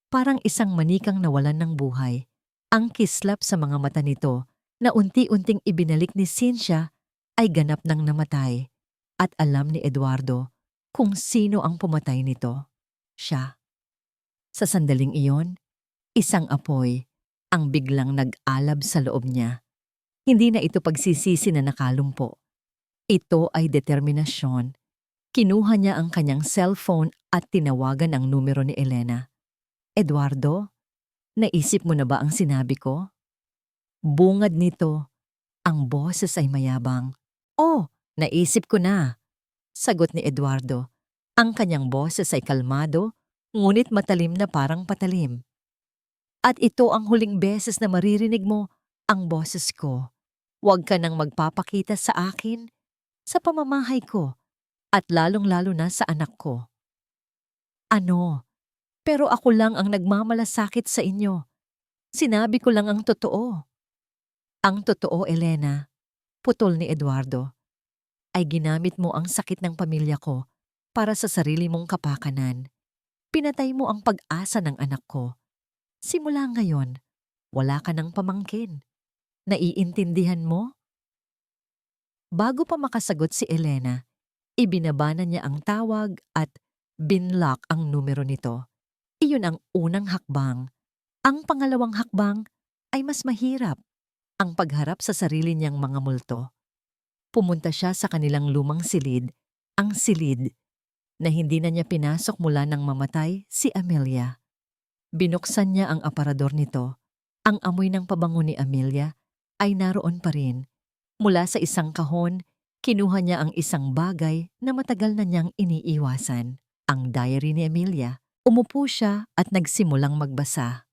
Parang isang manikang nawalan ng buhay. Ang kislap sa mga mata nito na unti-unting ibinalik ni Cynthia ay ganap nang namatay. At alam ni Eduardo kung sino ang pumatay nito. Siya. Sa sandaling iyon, isang apoy ang biglang nag-alab sa loob niya. Hindi na ito pagsisisi na nakalumpo. Ito ay determinasyon. Kinuha niya ang kanyang cellphone at tinawagan ang numero ni Elena. Eduardo, naisip mo na ba ang sinabi ko? Bungad nito. Ang boses ay mayabang. Oh, naisip ko na. Sagot ni Eduardo. Ang kanyang boses ay kalmado, ngunit matalim na parang patalim. At ito ang huling beses na maririnig mo ang boses ko. Huwag ka nang magpapakita sa akin, sa pamamahay ko, at lalong-lalo na sa anak ko. Ano? Pero ako lang ang nagmamalasakit sa inyo. Sinabi ko lang ang totoo. Ang totoo, Elena, putol ni Eduardo, ay ginamit mo ang sakit ng pamilya ko para sa sarili mong kapakanan. Pinatay mo ang pag-asa ng anak ko. Simula ngayon, wala ka ng pamangkin. Naiintindihan mo? Bago pa makasagot si Elena, ibinaba na niya ang tawag at binlock ang numero nito. Iyon ang unang hakbang. Ang pangalawang hakbang ay mas mahirap. Ang pagharap sa sarili niyang mga multo. Pumunta siya sa kanilang lumang silid, ang silid na hindi na niya pinasok mula nang mamatay si Amelia. Binuksan niya ang aparador nito. Ang amoy ng pabango ni Amelia ay naroon pa rin. Mula sa isang kahon, kinuha niya ang isang bagay na matagal na niyang iniiwasan, ang diary ni Amelia. Umupo siya at nagsimulang magbasa.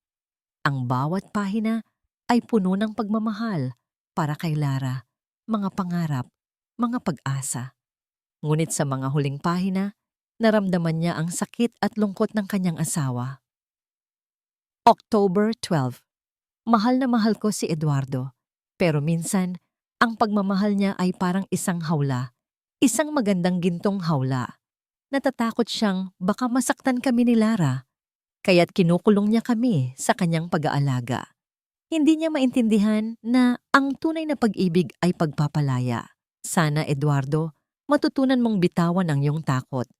Ang bawat pahina ay puno ng pagmamahal para kay Lara, mga pangarap, mga pag-asa. Ngunit sa mga huling pahina, naramdaman niya ang sakit at lungkot ng kanyang asawa. October 12. Mahal na mahal ko si Eduardo, pero minsan, ang pagmamahal niya ay parang isang hawla, isang magandang gintong hawla. Natatakot siyang baka masaktan kami ni Lara. kaya't kinukulong niya kami sa kanyang pag-aalaga. Hindi niya maintindihan na ang tunay na pag-ibig ay pagpapalaya. Sana, Eduardo, matutunan mong bitawan ang iyong takot.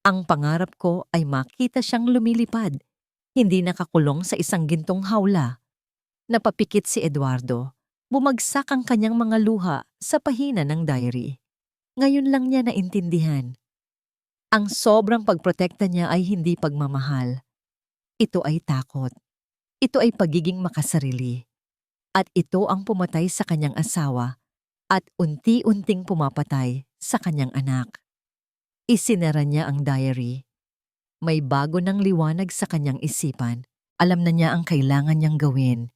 Ang pangarap ko ay makita siyang lumilipad, hindi nakakulong sa isang gintong hawla. Napapikit si Eduardo. Bumagsak ang kanyang mga luha sa pahina ng diary. Ngayon lang niya naintindihan. Ang sobrang pagprotekta niya ay hindi pagmamahal. Ito ay takot. Ito ay pagiging makasarili. At ito ang pumatay sa kanyang asawa at unti-unting pumapatay sa kanyang anak. Isinara niya ang diary. May bago ng liwanag sa kanyang isipan. Alam na niya ang kailangan niyang gawin.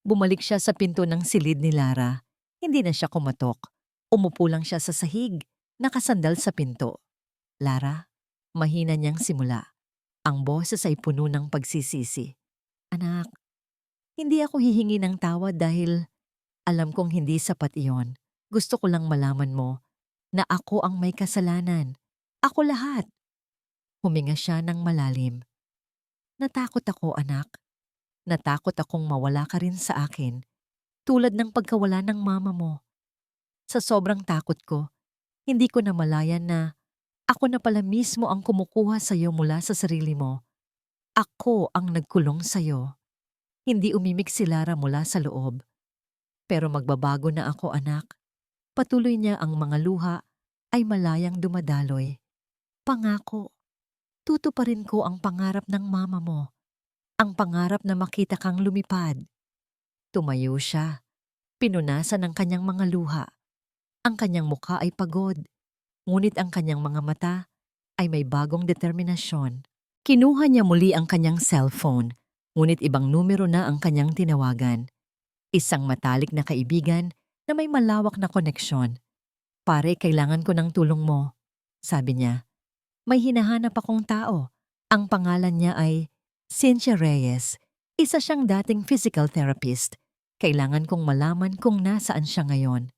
Bumalik siya sa pinto ng silid ni Lara. Hindi na siya kumatok. Umupo lang siya sa sahig, nakasandal sa pinto. Lara, mahina niyang simula. Ang boses ay puno ng pagsisisi. Anak, hindi ako hihingi ng tawad dahil alam kong hindi sapat iyon. Gusto ko lang malaman mo na ako ang may kasalanan. Ako lahat. Huminga siya ng malalim. Natakot ako, anak. Natakot akong mawala ka rin sa akin, tulad ng pagkawala ng mama mo. Sa sobrang takot ko, hindi ko namalayan na ako na pala mismo ang kumukuha sa iyo mula sa sarili mo. Ako ang nagkulong sa iyo. Hindi umimik si Lara mula sa loob. Pero magbabago na ako, anak. Patuloy niya ang mga luha ay malayang dumadaloy. Pangako, tutuparin ko ang pangarap ng mama mo. Ang pangarap na makita kang lumipad. Tumayo siya. Pinunasan ang kanyang mga luha. Ang kanyang mukha ay pagod. Ngunit ang kanyang mga mata ay may bagong determinasyon. Kinuha niya muli ang kanyang cellphone. Ngunit ibang numero na ang kanyang tinawagan. Isang matalik na kaibigan na may malawak na koneksyon. Pare, kailangan ko ng tulong mo. Sabi niya. May hinahanap akong tao. Ang pangalan niya ay Cynthia Reyes. Isa siyang dating physical therapist. Kailangan kong malaman kung nasaan siya ngayon.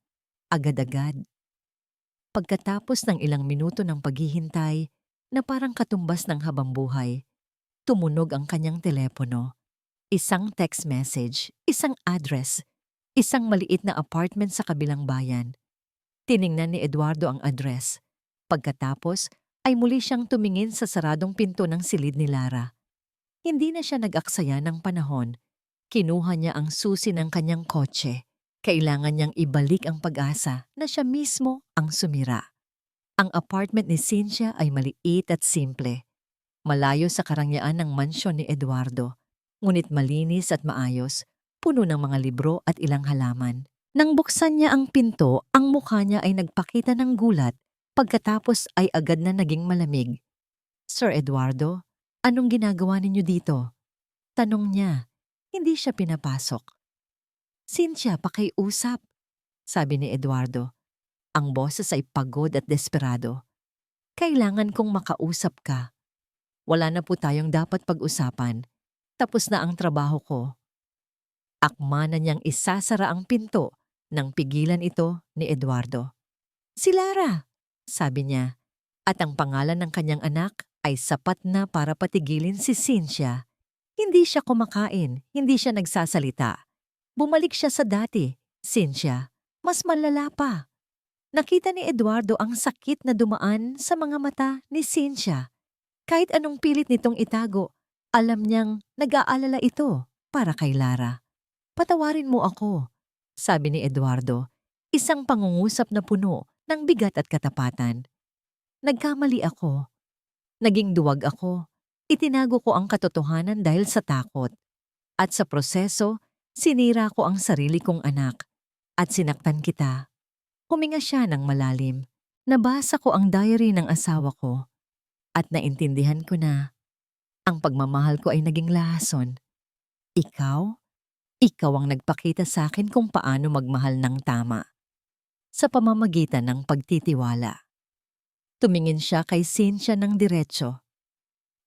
Agad-agad. Pagkatapos ng ilang minuto ng paghihintay na parang katumbas ng habambuhay, tumunog ang kanyang telepono. Isang text message, isang address, isang maliit na apartment sa kabilang bayan. Tiningnan ni Eduardo ang address. Pagkatapos ay muli siyang tumingin sa saradong pinto ng silid ni Lara. Hindi na siya nag-aksaya ng panahon. Kinuha niya ang susi ng kanyang kotse. Kailangan niyang ibalik ang pag-asa na siya mismo ang sumira. Ang apartment ni Cynthia ay maliit at simple. Malayo sa karangyaan ng mansyon ni Eduardo. Ngunit malinis at maayos, puno ng mga libro at ilang halaman. Nang buksan niya ang pinto, ang mukha niya ay nagpakita ng gulat, pagkatapos ay agad na naging malamig. Sir Eduardo, anong ginagawa ninyo dito? Tanong niya. Hindi siya pinapasok. Cynthia, pakiusap, sabi ni Eduardo. Ang boses ay pagod at desperado. Kailangan kong makausap ka. Wala na po tayong dapat pag-usapan. Tapos na ang trabaho ko. Akma na niyang isasara ang pinto nang pigilan ito ni Eduardo. Si Lara, sabi niya, at ang pangalan ng kanyang anak ay sapat na para patigilin si Cynthia. Hindi siya kumakain, hindi siya nagsasalita. Bumalik siya sa dati, Cynthia, mas malala pa. Nakita ni Eduardo ang sakit na dumaan sa mga mata ni Cynthia. Kahit anong pilit nitong itago, alam niyang nag-aalala ito para kay Lara. Patawarin mo ako, sabi ni Eduardo, isang pangungusap na puno ng bigat at katapatan. Nagkamali ako. Naging duwag ako. Itinago ko ang katotohanan dahil sa takot. At sa proseso, sinira ko ang sarili kong anak at sinaktan kita. Huminga siya ng malalim. Nabasa ko ang diary ng asawa ko at naintindihan ko na ang pagmamahal ko ay naging lason. Ikaw ang nagpakita sa akin kung paano magmahal ng tama sa pamamagitan ng pagtitiwala. Tumingin siya kay Cynthia ng diretso.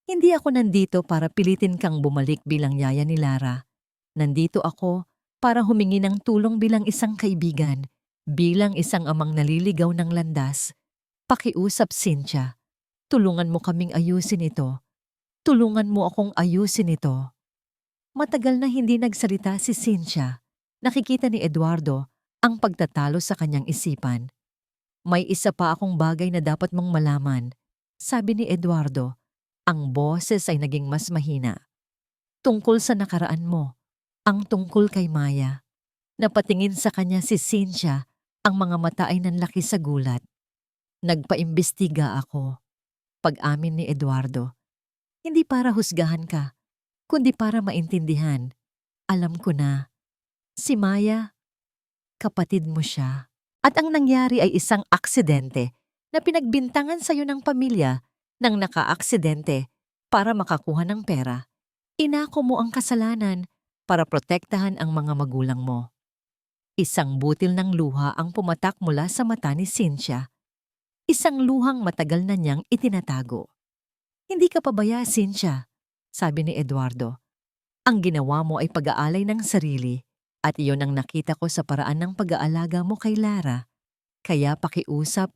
Hindi ako nandito para pilitin kang bumalik bilang yaya ni Lara. Nandito ako para humingi ng tulong bilang isang kaibigan, bilang isang amang naliligaw ng landas. Pakiusap, Cynthia. Tulungan mo kaming ayusin ito. Tulungan mo akong ayusin ito. Matagal na hindi nagsalita si Cynthia. Nakikita ni Eduardo ang pagtatalo sa kanyang isipan. May isa pa akong bagay na dapat mong malaman. Sabi ni Eduardo, ang boses ay naging mas mahina. Tungkol sa nakaraan mo, ang tungkol kay Maya. Napatingin sa kanya si Cynthia, ang mga mata ay nanlaki sa gulat. Nagpaimbestiga ako. Pag-amin ni Eduardo. Hindi para husgahan ka, kundi para maintindihan. Alam ko na, si Maya, kapatid mo siya. At ang nangyari ay isang aksidente na pinagbintangan sa'yo ng pamilya ng naka-aksidente para makakuha ng pera. Inako mo ang kasalanan para protektahan ang mga magulang mo. Isang butil ng luha ang pumatak mula sa mata ni Cynthia. Isang luhang matagal na niyang itinatago. Hindi ka pabaya, Cynthia, sabi ni Eduardo. Ang ginawa mo ay pag-aalay ng sarili at iyon ang nakita ko sa paraan ng pag-aalaga mo kay Lara. Kaya pakiusap,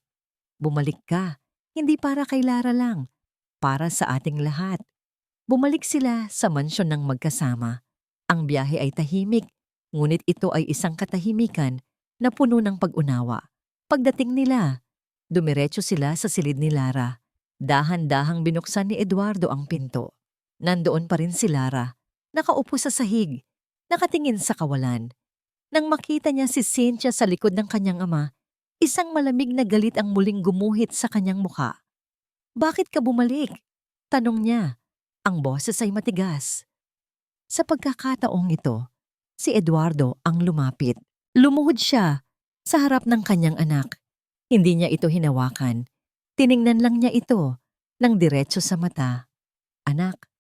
bumalik ka, hindi para kay Lara lang, para sa ating lahat. Bumalik sila sa mansyon ng magkasama. Ang biyahe ay tahimik, ngunit ito ay isang katahimikan na puno ng pag-unawa. Pagdating nila, dumiretso sila sa silid ni Lara. Dahan-dahang binuksan ni Eduardo ang pinto. Nandoon pa rin si Lara, nakaupo sa sahig, nakatingin sa kawalan. Nang makita niya si Cynthia sa likod ng kanyang ama, isang malamig na galit ang muling gumuhit sa kanyang mukha. Bakit ka bumalik? Tanong niya. Ang boses ay matigas. Sa pagkakataong ito, si Eduardo ang lumapit. Lumuhod siya sa harap ng kanyang anak. Hindi niya ito hinawakan. Tiningnan lang niya ito ng diretso sa mata. Anak,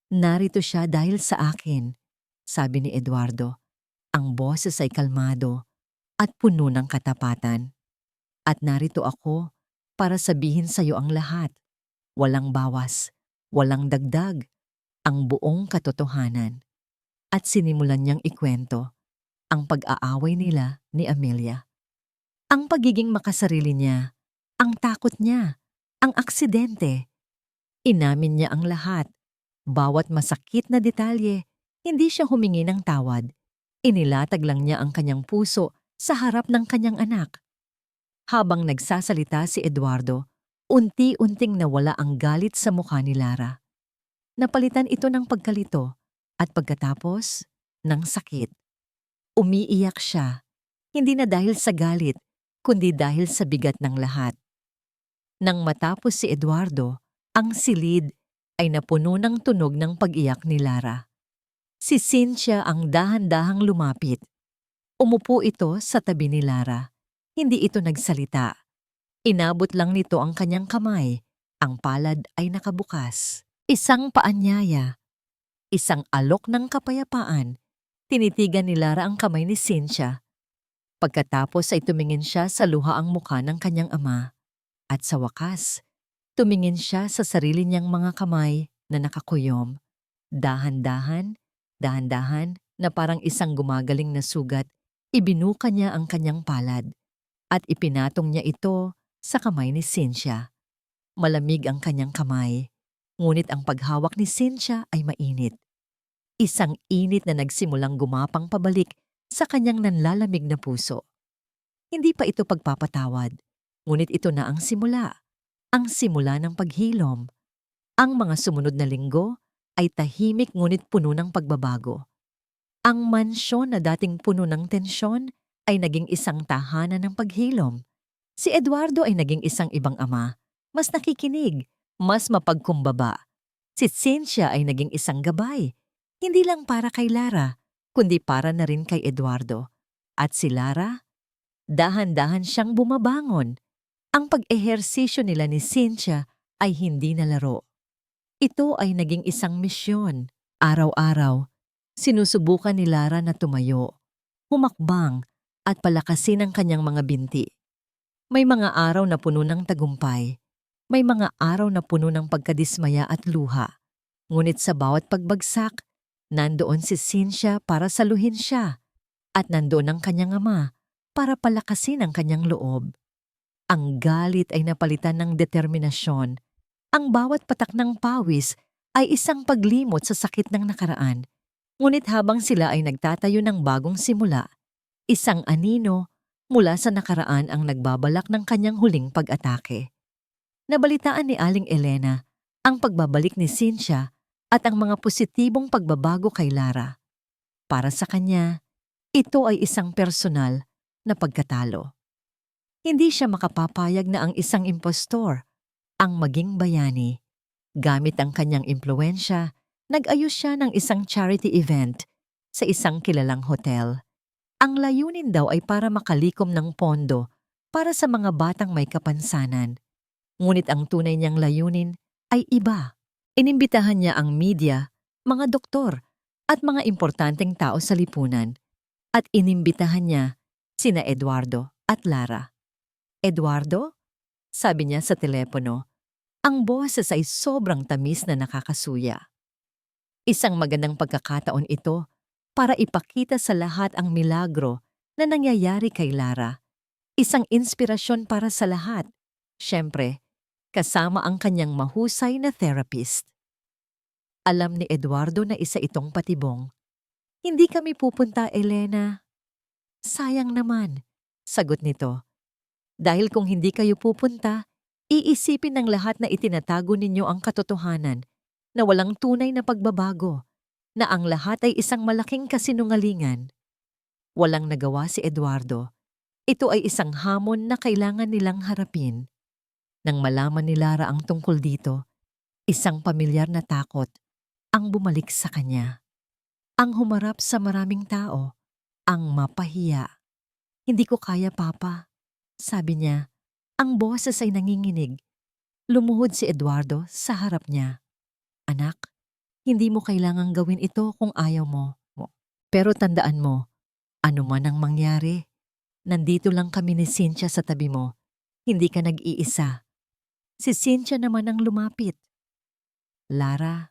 narito siya dahil sa akin, sabi ni Eduardo. Ang boses ay kalmado at puno ng katapatan. At narito ako para sabihin sa iyo ang lahat. Walang bawas, walang dagdag, ang buong katotohanan. At sinimulan niyang ikwento ang pag-aaway nila ni Amelia. Ang pagiging makasarili niya, ang takot niya, ang aksidente. Inamin niya ang lahat. Bawat masakit na detalye, hindi siya humingi ng tawad. Inilatag lang niya ang kanyang puso sa harap ng kanyang anak. Habang nagsasalita si Eduardo, unti-unting nawala ang galit sa mukha ni Lara. Napalitan ito ng pagkalito at pagkatapos ng sakit. Umiiyak siya, hindi na dahil sa galit, kundi dahil sa bigat ng lahat. Nang matapos si Eduardo, ang silid ay napuno ng tunog ng pag-iyak ni Lara. Si Cynthia ang dahan-dahang lumapit. Umupo ito sa tabi ni Lara. Hindi ito nagsalita. Inabot lang nito ang kanyang kamay. Ang palad ay nakabukas. Isang paanyaya. Isang alok ng kapayapaan. Tinitigan ni Lara ang kamay ni Cynthia. Pagkatapos ay tumingin siya sa luhaang mukha ng kanyang ama. At sa wakas, tumingin siya sa sarili niyang mga kamay na nakakuyom. Dahan-dahan, dahan-dahan na parang isang gumagaling na sugat, ibinuka niya ang kanyang palad at ipinatong niya ito sa kamay ni Cynthia. Malamig ang kanyang kamay, ngunit ang paghawak ni Cynthia ay mainit. Isang init na nagsimulang gumapang pabalik sa kanyang nanlalamig na puso. Hindi pa ito pagpapatawad, ngunit ito na ang simula ng paghilom. Ang mga sumunod na linggo ay tahimik ngunit puno ng pagbabago. Ang mansyon na dating puno ng tensyon ay naging isang tahanan ng paghilom. Si Eduardo ay naging isang ibang ama, mas nakikinig, mas mapagkumbaba. Si Cynthia ay naging isang gabay, hindi lang para kay Lara, kundi para na rin kay Eduardo. At si Lara, dahan-dahan siyang bumabangon. Ang pag-ehersisyo nila ni Cynthia ay hindi na laro. Ito ay naging isang misyon. Araw-araw, sinusubukan ni Lara na tumayo, humakbang at palakasin ang kanyang mga binti. May mga araw na puno ng tagumpay. May mga araw na puno ng pagkadismaya at luha. Ngunit sa bawat pagbagsak, nandoon si Cynthia para saluhin siya at nandoon ang kanyang ama para palakasin ang kanyang loob. Ang galit ay napalitan ng determinasyon. Ang bawat patak ng pawis ay isang paglimot sa sakit ng nakaraan. Ngunit habang sila ay nagtatayo ng bagong simula, isang anino mula sa nakaraan ang nagbabalak ng kanyang huling pag-atake. Nabalitaan ni Aling Elena ang pagbabalik ni Cynthia at ang mga positibong pagbabago kay Lara. Para sa kanya, ito ay isang personal na pagkatalo. Hindi siya makapapayag na ang isang impostor ang maging bayani. Gamit ang kanyang impluwensya, nag-ayos siya ng isang charity event sa isang kilalang hotel. Ang layunin daw ay para makalikom ng pondo para sa mga batang may kapansanan. Ngunit ang tunay niyang layunin ay iba. Inimbitahan niya ang media, mga doktor, at mga importanteng tao sa lipunan. At inimbitahan niya sina Eduardo at Lara. Eduardo? Sabi niya sa telepono. Ang boses ay sobrang tamis na nakakasuya. Isang magandang pagkakataon ito para ipakita sa lahat ang milagro na nangyayari kay Lara. Isang inspirasyon para sa lahat. Siyempre, kasama ang kanyang mahusay na therapist. Alam ni Eduardo na isa itong patibong. Hindi kami pupunta, Elena. Sayang naman, sagot nito. Dahil kung hindi kayo pupunta, iisipin ng lahat na itinatago ninyo ang katotohanan na walang tunay na pagbabago, na ang lahat ay isang malaking kasinungalingan. Walang nagawa si Eduardo. Ito ay isang hamon na kailangan nilang harapin. Nang malaman ni Lara ang tungkol dito, isang pamilyar na takot ang bumalik sa kanya. Ang humarap sa maraming tao, ang mapahiya. Hindi ko kaya, Papa. Sabi niya, ang boses ay nanginginig. Lumuhod si Eduardo sa harap niya. Anak, hindi mo kailangang gawin ito kung ayaw mo. Pero tandaan mo, ano man ang mangyari, nandito lang kami ni Cynthia sa tabi mo. Hindi ka nag-iisa. Si Cynthia naman ang lumapit. Lara,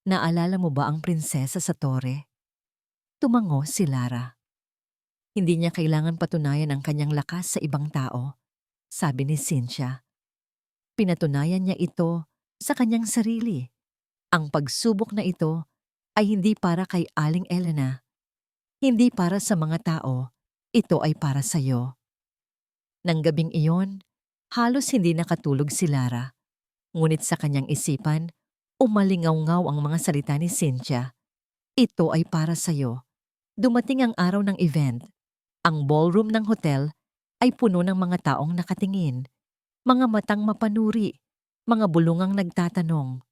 naalala mo ba ang prinsesa sa tore? Tumango si Lara. Hindi niya kailangan patunayan ang kanyang lakas sa ibang tao, sabi ni Cynthia. Pinatunayan niya ito sa kanyang sarili. Ang pagsubok na ito ay hindi para kay Aling Elena. Hindi para sa mga tao, ito ay para sa iyo. Nang gabing iyon, halos hindi nakatulog si Lara. Ngunit sa kanyang isipan, umalingaw-ngaw ang mga salita ni Cynthia. Ito ay para sa iyo. Dumating ang araw ng event. Ang ballroom ng hotel ay puno ng mga taong nakatingin, mga matang mapanuri, mga bulungang nagtatanong.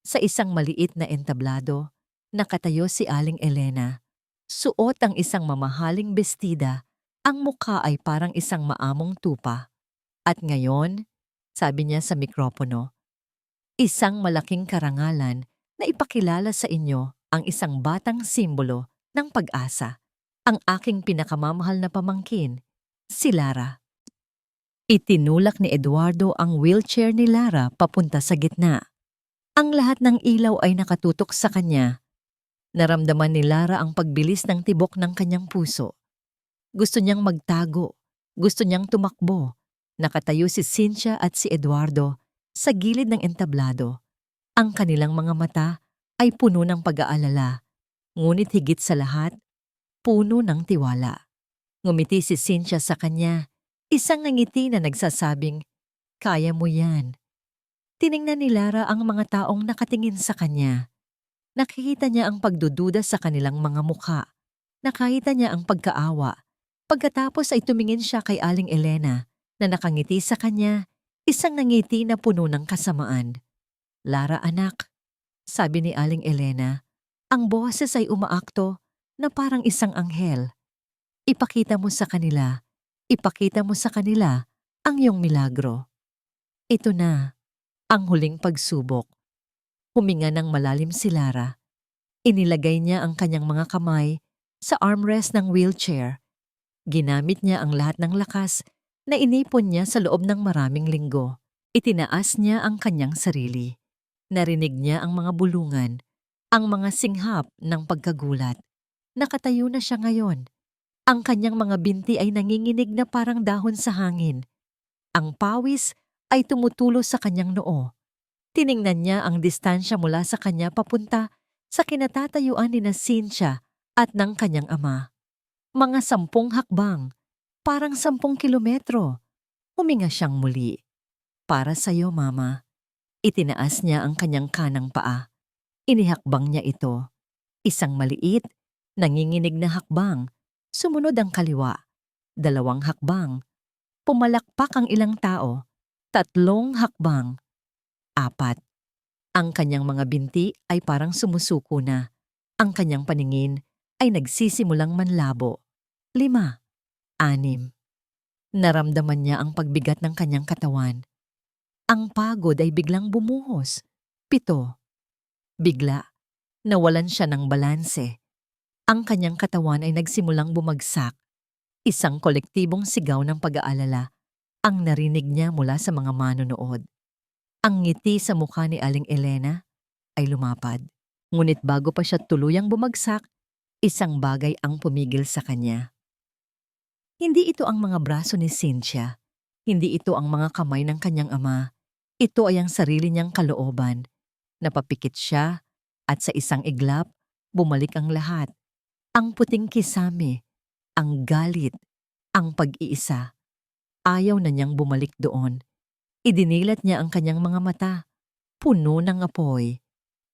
Sa isang maliit na entablado, nakatayo si Aling Elena. Suot ang isang mamahaling bestida, ang mukha ay parang isang maamong tupa. At ngayon, sabi niya sa mikropono, isang malaking karangalan na ipakilala sa inyo ang isang batang simbolo ng pag-asa. Ang aking pinakamamahal na pamangkin, si Lara. Itinulak ni Eduardo ang wheelchair ni Lara papunta sa gitna. Ang lahat ng ilaw ay nakatutok sa kanya. Naramdaman ni Lara ang pagbilis ng tibok ng kanyang puso. Gusto niyang magtago, gusto niyang tumakbo. Nakatayo si Cynthia at si Eduardo sa gilid ng entablado. Ang kanilang mga mata ay puno ng pag-aalala, ngunit higit sa lahat, puno ng tiwala. Ngumiti si Cynthia sa kanya, isang ngiti na nagsasabing, kaya mo yan. Tiningnan ni Lara ang mga taong nakatingin sa kanya. Nakikita niya ang pagdududa sa kanilang mga mukha. Nakita niya ang pagkaawa. Pagkatapos ay tumingin siya kay Aling Elena na nakangiti sa kanya, isang nangiti na puno ng kasamaan. Lara anak, sabi ni Aling Elena, ang boses ay umaakto na parang isang anghel. Ipakita mo sa kanila ang iyong milagro. Ito na, ang huling pagsubok. Huminga ng malalim si Lara. Inilagay niya ang kanyang mga kamay sa armrest ng wheelchair. Ginamit niya ang lahat ng lakas na inipon niya sa loob ng maraming linggo. Itinaas niya ang kanyang sarili. Narinig niya ang mga bulungan, ang mga singhap ng pagkagulat. Nakatayo na siya ngayon. Ang kanyang mga binti ay nanginginig na parang dahon sa hangin. Ang pawis ay tumutulo sa kanyang noo. Tiningnan niya ang distansya mula sa kanya papunta sa kinatatayuan ni na Cynthia at ng kanyang ama. Mga 10 hakbang, parang 10 kilometro. Huminga siyang muli. Para sa'yo, Mama. Itinaas niya ang kanyang kanang paa. Inihakbang niya ito. Isang maliit, nanginginig na hakbang. Sumunod ang kaliwa. 2 hakbang. Pumalakpak ang ilang tao. 3 hakbang. 4. Ang kanyang mga binti ay parang sumusuko na. Ang kanyang paningin ay nagsisimulang manlabo. 5. 6. Naramdaman niya ang pagbigat ng kanyang katawan. Ang pagod ay biglang bumuhos. 7. Bigla, nawalan siya ng balanse. Ang kanyang katawan ay nagsimulang bumagsak. Isang kolektibong sigaw ng pag-aalala ang narinig niya mula sa mga manonood. Ang ngiti sa mukha ni Aling Elena ay lumapad. Ngunit bago pa siya tuluyang bumagsak, isang bagay ang pumigil sa kanya. Hindi ito ang mga braso ni Cynthia. Hindi ito ang mga kamay ng kanyang ama. Ito ay ang sarili niyang kalooban. Napapikit siya at sa isang iglap, bumalik ang lahat. Ang puting kisame, ang galit, ang pag-iisa. Ayaw na niyang bumalik doon. Idinilat niya ang kanyang mga mata, puno ng apoy.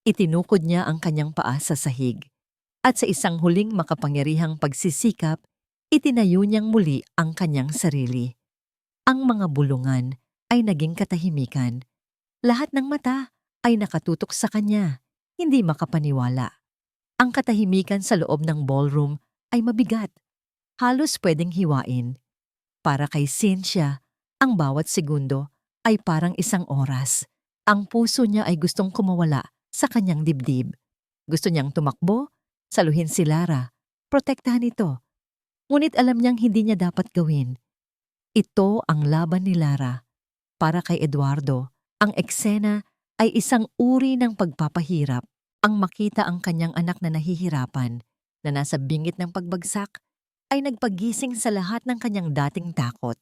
Itinukod niya ang kanyang paa sa sahig. At sa isang huling makapangyarihang pagsisikap, itinayo niyang muli ang kanyang sarili. Ang mga bulungan ay naging katahimikan. Lahat ng mata ay nakatutok sa kanya, hindi makapaniwala. Ang katahimikan sa loob ng ballroom ay mabigat. Halos pwedeng hiwain. Para kay Cynthia, ang bawat segundo ay parang isang oras. Ang puso niya ay gustong kumawala sa kanyang dibdib. Gusto niyang tumakbo, saluhin si Lara, protektahan ito. Ngunit alam niyang hindi niya dapat gawin. Ito ang laban ni Lara. Para kay Eduardo, ang eksena ay isang uri ng pagpapahirap. Ang makita ang kanyang anak na nahihirapan, na nasa bingit ng pagbagsak, ay nagpagising sa lahat ng kanyang dating takot.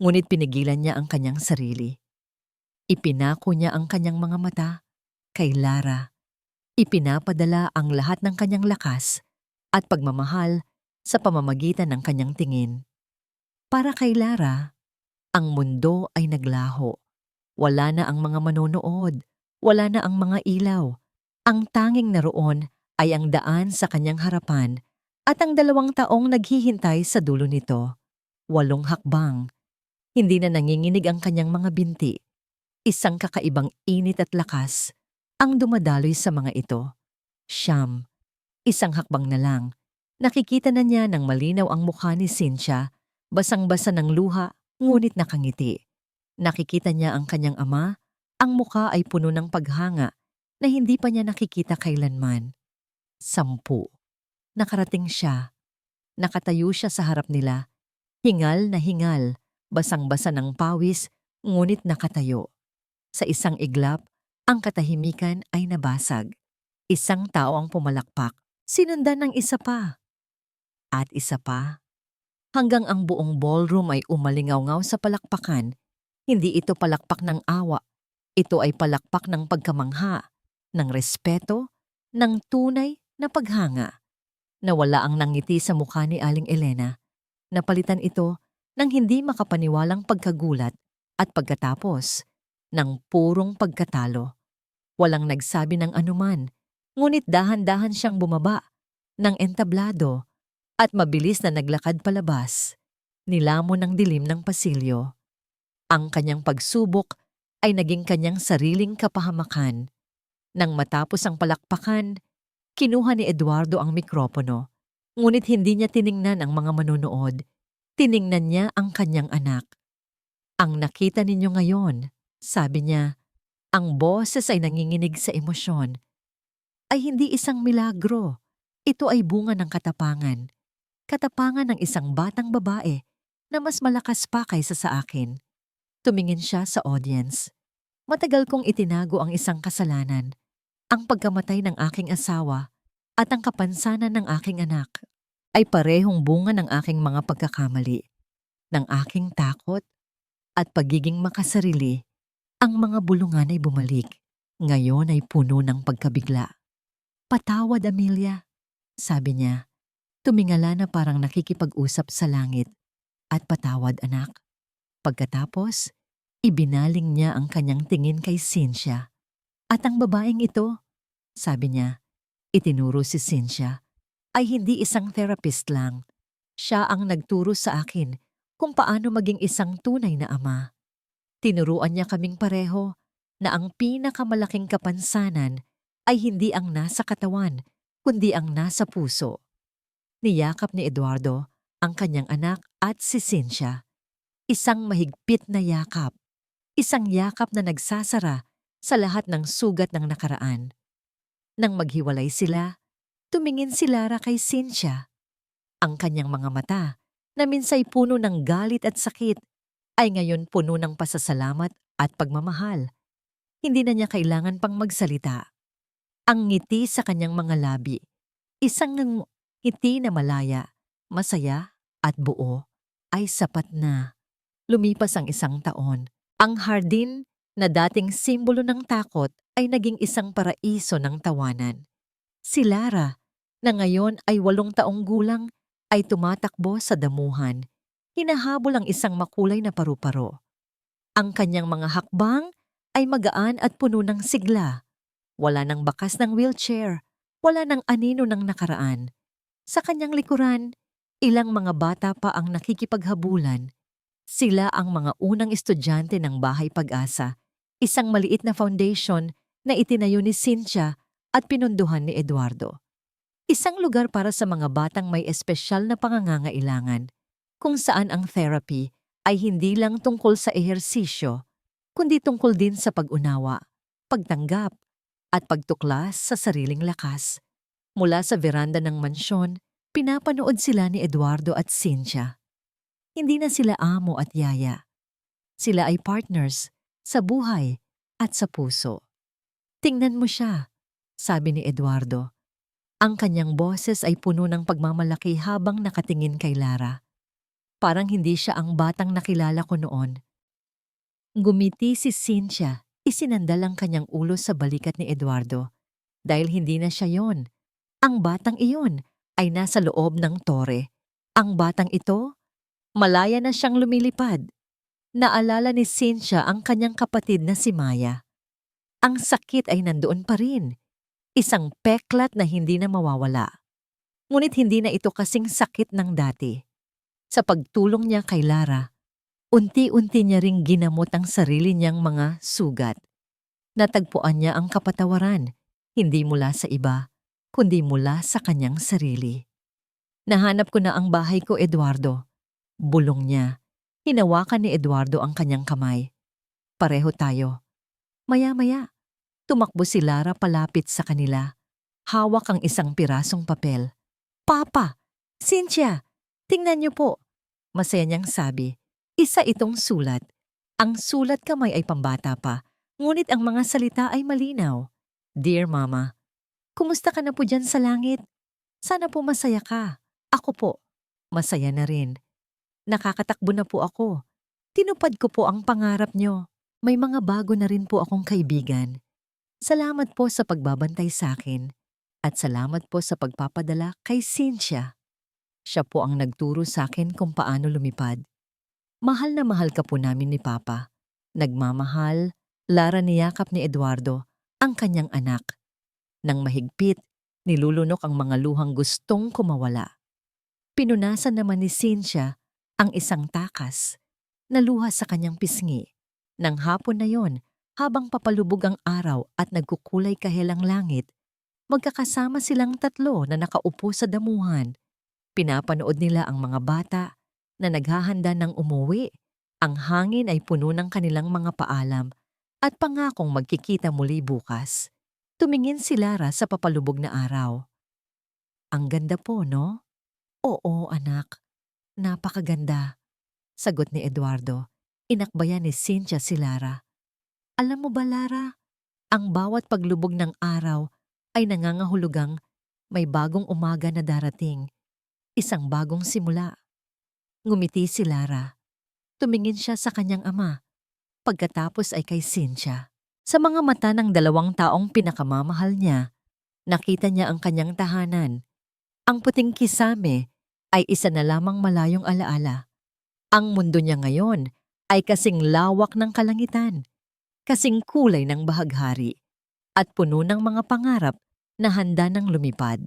Ngunit pinigilan niya ang kanyang sarili. Ipinako niya ang kanyang mga mata kay Lara. Ipinapadala ang lahat ng kanyang lakas at pagmamahal sa pamamagitan ng kanyang tingin. Para kay Lara, ang mundo ay naglaho. Wala na ang mga manonood, wala na ang mga ilaw. Ang tanging naroon ay ang daan sa kanyang harapan at ang 2 taong naghihintay sa dulo nito. 8 hakbang. Hindi na nanginginig ang kanyang mga binti. Isang kakaibang init at lakas ang dumadaloy sa mga ito. 9. Isang hakbang na lang. Nakikita na niya ng malinaw ang mukha ni Cynthia, basang-basa ng luha, ngunit nakangiti. Nakikita niya ang kanyang ama, ang mukha ay puno ng paghanga na hindi pa niya nakikita kailanman. 10. Nakarating siya. Nakatayo siya sa harap nila. Hingal na hingal, basang-basa ng pawis, ngunit nakatayo. Sa isang iglap, ang katahimikan ay nabasag. Isang tao ang pumalakpak, sinundan ng isa pa. At isa pa. Hanggang ang buong ballroom ay umalingaw-ngaw sa palakpakan. Hindi ito palakpak ng awa. Ito ay palakpak ng pagkamangha, ng respeto, ng tunay na paghanga. Nawala ang nangiti sa mukha ni Aling Elena. Napalitan ito ng hindi makapaniwalang pagkagulat at pagkatapos ng purong pagkatalo. Walang nagsabi ng anuman, ngunit dahan-dahan siyang bumaba ng entablado at mabilis na naglakad palabas. Nilamon ng dilim ng pasilyo. Ang kanyang pagsubok ay naging kanyang sariling kapahamakan. Nang matapos ang palakpakan, kinuha ni Eduardo ang mikropono. Ngunit hindi niya tiningnan ang mga manonood. Tiningnan niya ang kanyang anak. Ang nakita ninyo ngayon, sabi niya, ang boses ay nanginginig sa emosyon. Ay hindi isang milagro. Ito ay bunga ng katapangan. Katapangan ng isang batang babae na mas malakas pa kaysa sa akin. Tumingin siya sa audience. Matagal kong itinago ang isang kasalanan, ang pagkamatay ng aking asawa at ang kapansanan ng aking anak ay parehong bunga ng aking mga pagkakamali, ng aking takot at pagiging makasarili. Ang mga bulungan ay bumalik. Ngayon ay puno ng pagkabigla. "Patawad, Amelia," sabi niya. Tumingala na parang nakikipag-usap sa langit. "At patawad, anak." Pagkatapos, ibinaling niya ang kanyang tingin kay Cynthia. "At ang babaeng ito," sabi niya, itinuro si Cynthia, "ay hindi isang therapist lang. Siya ang nagturo sa akin kung paano maging isang tunay na ama. Tinuruan niya kaming pareho na ang pinakamalaking kapansanan ay hindi ang nasa katawan, kundi ang nasa puso." Niyakap ni Eduardo ang kanyang anak at si Cynthia. Isang mahigpit na yakap. Isang yakap na nagsasara sa lahat ng sugat ng nakaraan. Nang maghiwalay sila, tumingin si Lara kay Cynthia. Ang kanyang mga mata, na minsay puno ng galit at sakit, ay ngayon puno ng pasasalamat at pagmamahal. Hindi na niya kailangan pang magsalita. Ang ngiti sa kanyang mga labi, isang ngiti na malaya, masaya at buo, ay sapat na. Lumipas ang isang taon. Ang hardin na dating simbolo ng takot ay naging isang paraiso ng tawanan. Si Lara, na ngayon ay 8 taong gulang, ay tumatakbo sa damuhan. Hinahabol ang isang makulay na paru-paro. Ang kanyang mga hakbang ay magaan at puno ng sigla. Wala nang bakas ng wheelchair, wala nang anino ng nakaraan. Sa kanyang likuran, ilang mga bata pa ang nakikipaghabulan. Sila ang mga unang estudyante ng Bahay Pag-asa, isang maliit na foundation na itinayo ni Cynthia at pinunduhan ni Eduardo. Isang lugar para sa mga batang may espesyal na pangangangailangan, kung saan ang therapy ay hindi lang tungkol sa ehersisyo, kundi tungkol din sa pag-unawa, pagtanggap, at pagtuklas sa sariling lakas. Mula sa veranda ng mansyon, pinapanood sila ni Eduardo at Cynthia. Hindi na sila amo at yaya. Sila ay partners sa buhay at sa puso. "Tingnan mo siya," sabi ni Eduardo. Ang kanyang boses ay puno ng pagmamalaki habang nakatingin kay Lara. Parang hindi siya ang batang nakilala ko noon. Gumiti si Cynthia, isinandal ang kanyang ulo sa balikat ni Eduardo. Dahil hindi na siya yon. Ang batang iyon ay nasa loob ng tore. Ang batang ito, malaya na siyang lumilipad. Naalala ni Cynthia ang kanyang kapatid na si Maya. Ang sakit ay nandoon pa rin. Isang peklat na hindi na mawawala. Ngunit hindi na ito kasing sakit ng dati. Sa pagtulong niya kay Lara, unti-unti niya ring ginamot ang sarili niyang mga sugat. Natagpuan niya ang kapatawaran, hindi mula sa iba, kundi mula sa kanyang sarili. "Nahanap ko na ang bahay ko, Eduardo." Bulong niya. Hinawakan ni Eduardo ang kanyang kamay. "Pareho tayo." Maya-maya, tumakbo si Lara palapit sa kanila. Hawak ang isang pirasong papel. "Papa! Cynthia! Tingnan niyo po!" Masaya niyang sabi. Isa itong sulat. Ang sulat kamay ay pambata pa, ngunit ang mga salita ay malinaw. "Dear Mama, kumusta ka na po dyan sa langit? Sana po masaya ka. Ako po, masaya na rin. Nakakatakbo na po ako. Tinupad ko po ang pangarap niyo. May mga bago na rin po akong kaibigan. Salamat po sa pagbabantay sa akin. At salamat po sa pagpapadala kay Cynthia. Siya po ang nagturo sa akin kung paano lumipad. Mahal na mahal ka po namin ni Papa." Nagmamahal, Lara niyakap ni Eduardo ang kanyang anak. Nang mahigpit, nilulunok ang mga luhang gustong kumawala. Pinunasan naman ni Cynthia ang isang takas na luha sa kanyang pisngi. Nang hapon na yon, habang papalubog ang araw at nagkukulay kahelang langit, magkakasama silang tatlo na nakaupo sa damuhan. Pinapanood nila ang mga bata na naghahanda ng umuwi. Ang hangin ay puno ng kanilang mga paalam at pangakong magkikita muli bukas. Tumingin si Lara sa papalubog na araw. "Ang ganda po, no?" "Oo, anak. Napakaganda," sagot ni Eduardo. Inakbayan ni Cynthia si Lara. "Alam mo ba, Lara, ang bawat paglubog ng araw ay nangangahulugang may bagong umaga na darating. Isang bagong simula." Ngumiti si Lara. Tumingin siya sa kanyang ama. pagkatapos ay kay Cynthia. Sa mga mata ng dalawang taong pinakamamahal niya, nakita niya ang kanyang tahanan. Ang puting kisame ay isa na lamang malayong alaala. Ang mundo niya ngayon ay kasing lawak ng kalangitan, kasing kulay ng bahaghari, at puno ng mga pangarap na handa ng lumipad.